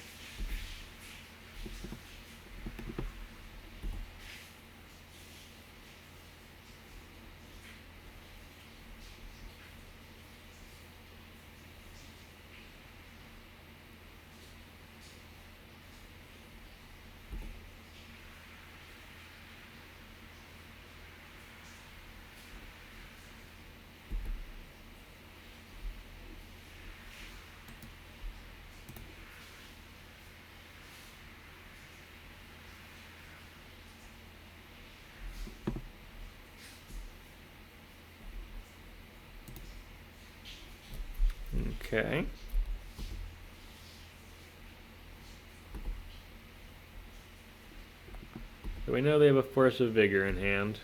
Okay. So we know they have a Force of Vigor in hand.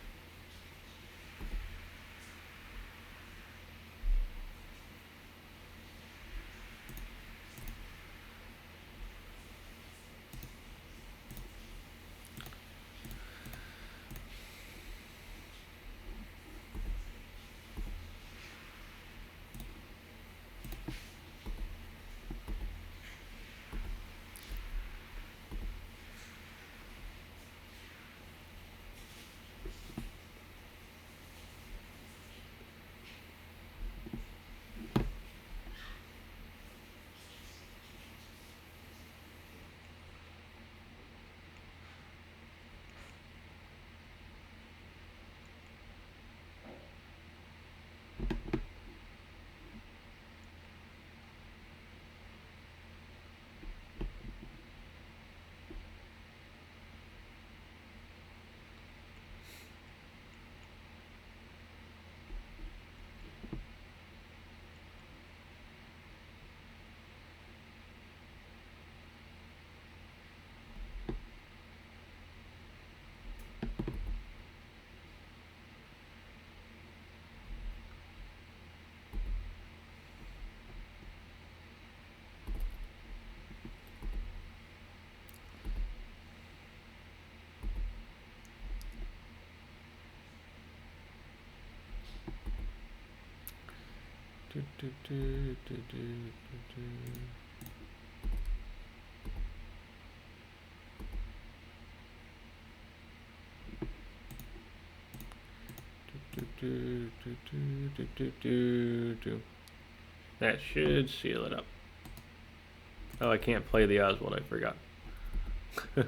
That should seal it up. Oh, I can't play the Oswald, I forgot. We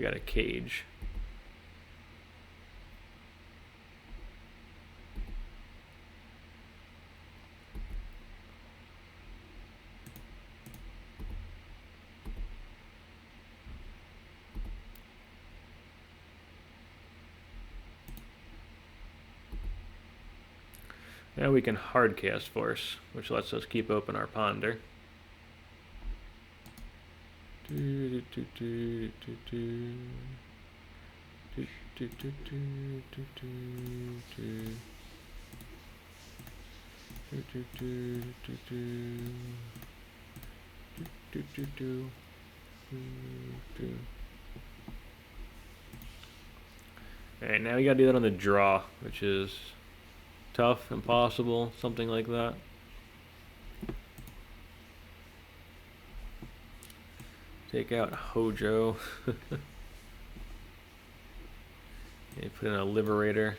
got a cage. Now we can hardcast Force, which lets us keep open our Ponder. Alright, now we gotta do that on the draw, which is tough, impossible, something like that. Take out Hojo. And put in a Liberator.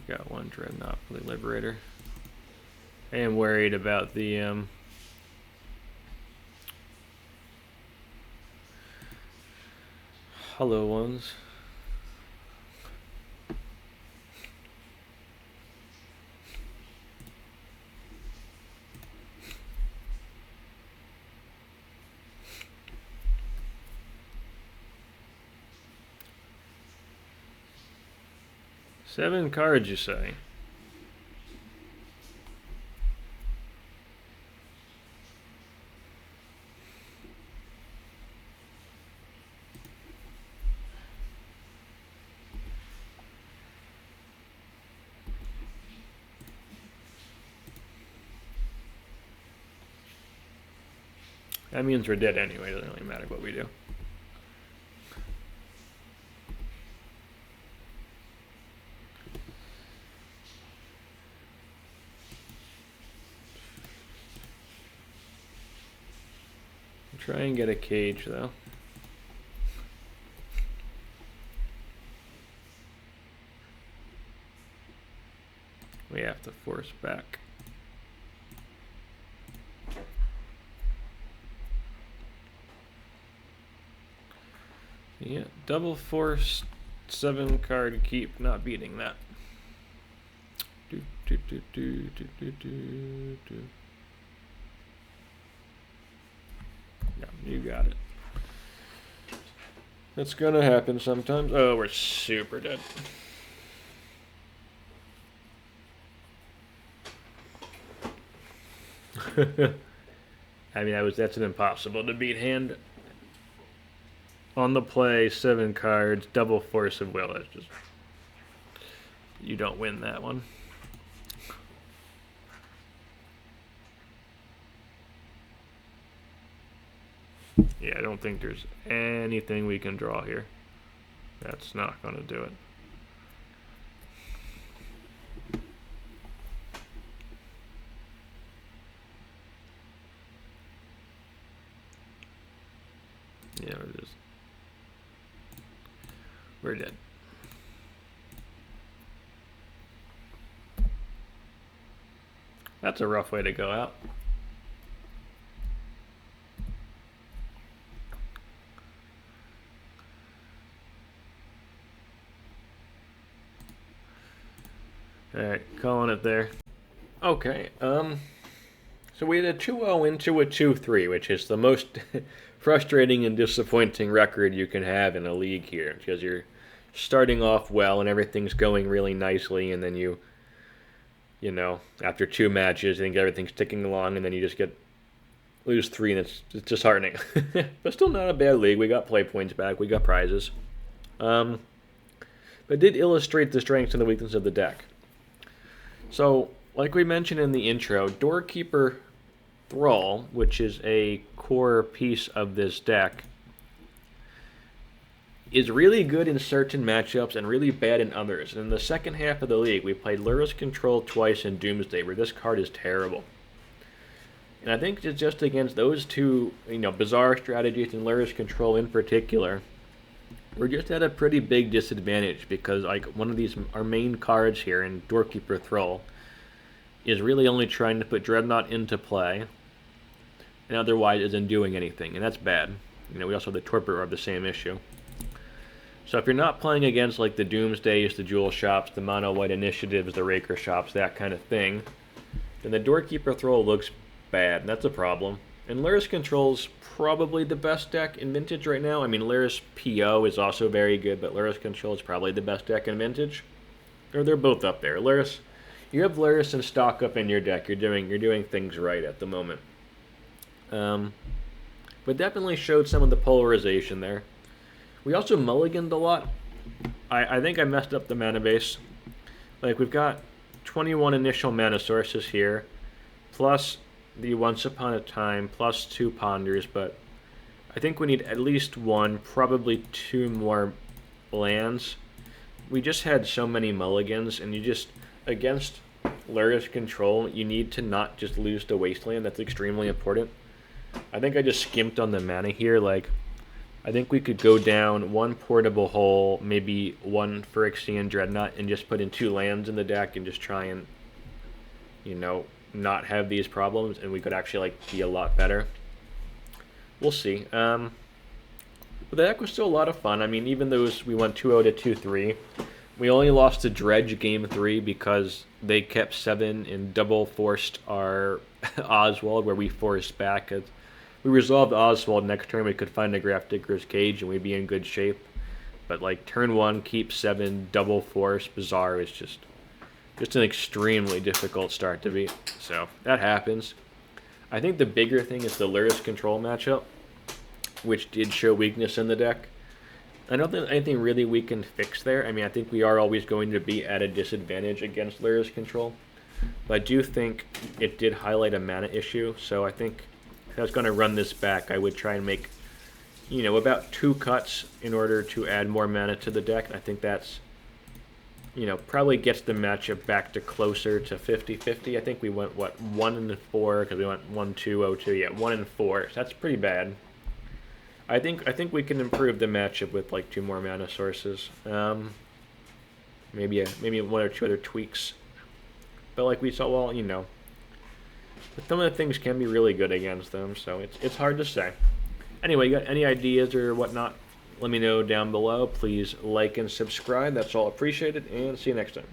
Got one Dreadnought for the Liberator. I am worried about the hollow ones. Seven cards, you say? That means we're dead anyway, it doesn't really matter what we do. Try and get a cage though. We have to force back. Yeah, double force, 7 card keep, not beating that. Yeah, you got it. That's gonna happen sometimes. Oh, we're super dead. I mean, that's an impossible to beat hand. On the play, 7 cards, double force of will. That's just, you don't win that one. Yeah, I don't think there's anything we can draw here. That's not going to do it. Yeah, we're dead. That's a rough way to go out. Alright, calling it there. Okay, so we had a 2-0 into a 2-3, which is the most frustrating and disappointing record you can have in a league here, because you're starting off well and everything's going really nicely, and then you know, after 2 matches, I think everything's ticking along, and then you just lose 3, and it's disheartening. But still not a bad league. We got play points back. We got prizes. But it did illustrate the strengths and the weaknesses of the deck. So, like we mentioned in the intro, Doorkeeper Thrull, which is a core piece of this deck, is really good in certain matchups and really bad in others. And in the second half of the league, we played Lurrus Control twice in Doomsday, where this card is terrible. And I think it's just against those two, bizarre strategies and Lurrus Control in particular, we're just at a pretty big disadvantage because like one of these, our main cards here in Doorkeeper Thrull, is really only trying to put Dreadnought into play, and otherwise isn't doing anything, and that's bad. We also have the Torpor Orb, the same issue. So if you're not playing against like the Doomsdays, the Jewel Shops, the Mono White Initiatives, the Raker Shops, that kind of thing, then the Doorkeeper Thrull looks bad, and that's a problem. And Lurrus Control's probably the best deck in Vintage right now. I mean, Lurrus PO is also very good, but Lurrus Control is probably the best deck in Vintage. Or they're both up there. Lurrus, you have Lurrus and stock up in your deck. You're doing things right at the moment. But definitely showed some of the polarization there. We also mulliganed a lot. I think I messed up the mana base. Like, we've got 21 initial mana sources here, plus the Once Upon a Time, plus 2 Ponders, but I think we need at least 1, probably 2 more lands. We just had so many mulligans, and you just, against Lurrus Control, you need to not just lose to Wasteland. That's extremely important. I think I just skimped on the mana here. Like, I think we could go down 1 Portable Hole, maybe 1 Phyrexian Dreadnought, and just put in 2 lands in the deck and just try and, not have these problems, and we could actually, like, be a lot better. We'll see. But the deck was still a lot of fun. I mean, even though we went 2-0 to 2-3, we only lost to Dredge Game 3 because they kept 7 and double forced our Oswald, where we forced back. We resolved Oswald next turn, we could find a Graph Digger's Cage and we'd be in good shape. But like turn 1, keep 7, double force, bizarre is just an extremely difficult start to beat. So that happens. I think the bigger thing is the Lurrus Control matchup, which did show weakness in the deck. I don't think anything really we can fix there. I mean, I think we are always going to be at a disadvantage against Lurrus Control. But I do think it did highlight a mana issue, so I think if I was going to run this back, I would try and make, about 2 cuts in order to add more mana to the deck. And I think that's, probably gets the matchup back to closer to 50-50. I think we went, 1-4, because we went 1-2-0-2. Yeah, 1-4. So that's pretty bad. I think we can improve the matchup with like 2 more mana sources. Maybe 1 or 2 other tweaks. But like we saw, but some of the things can be really good against them, so it's hard to say. Anyway, you got any ideas or whatnot, let me know down below. Please like and subscribe. That's all appreciated, and see you next time.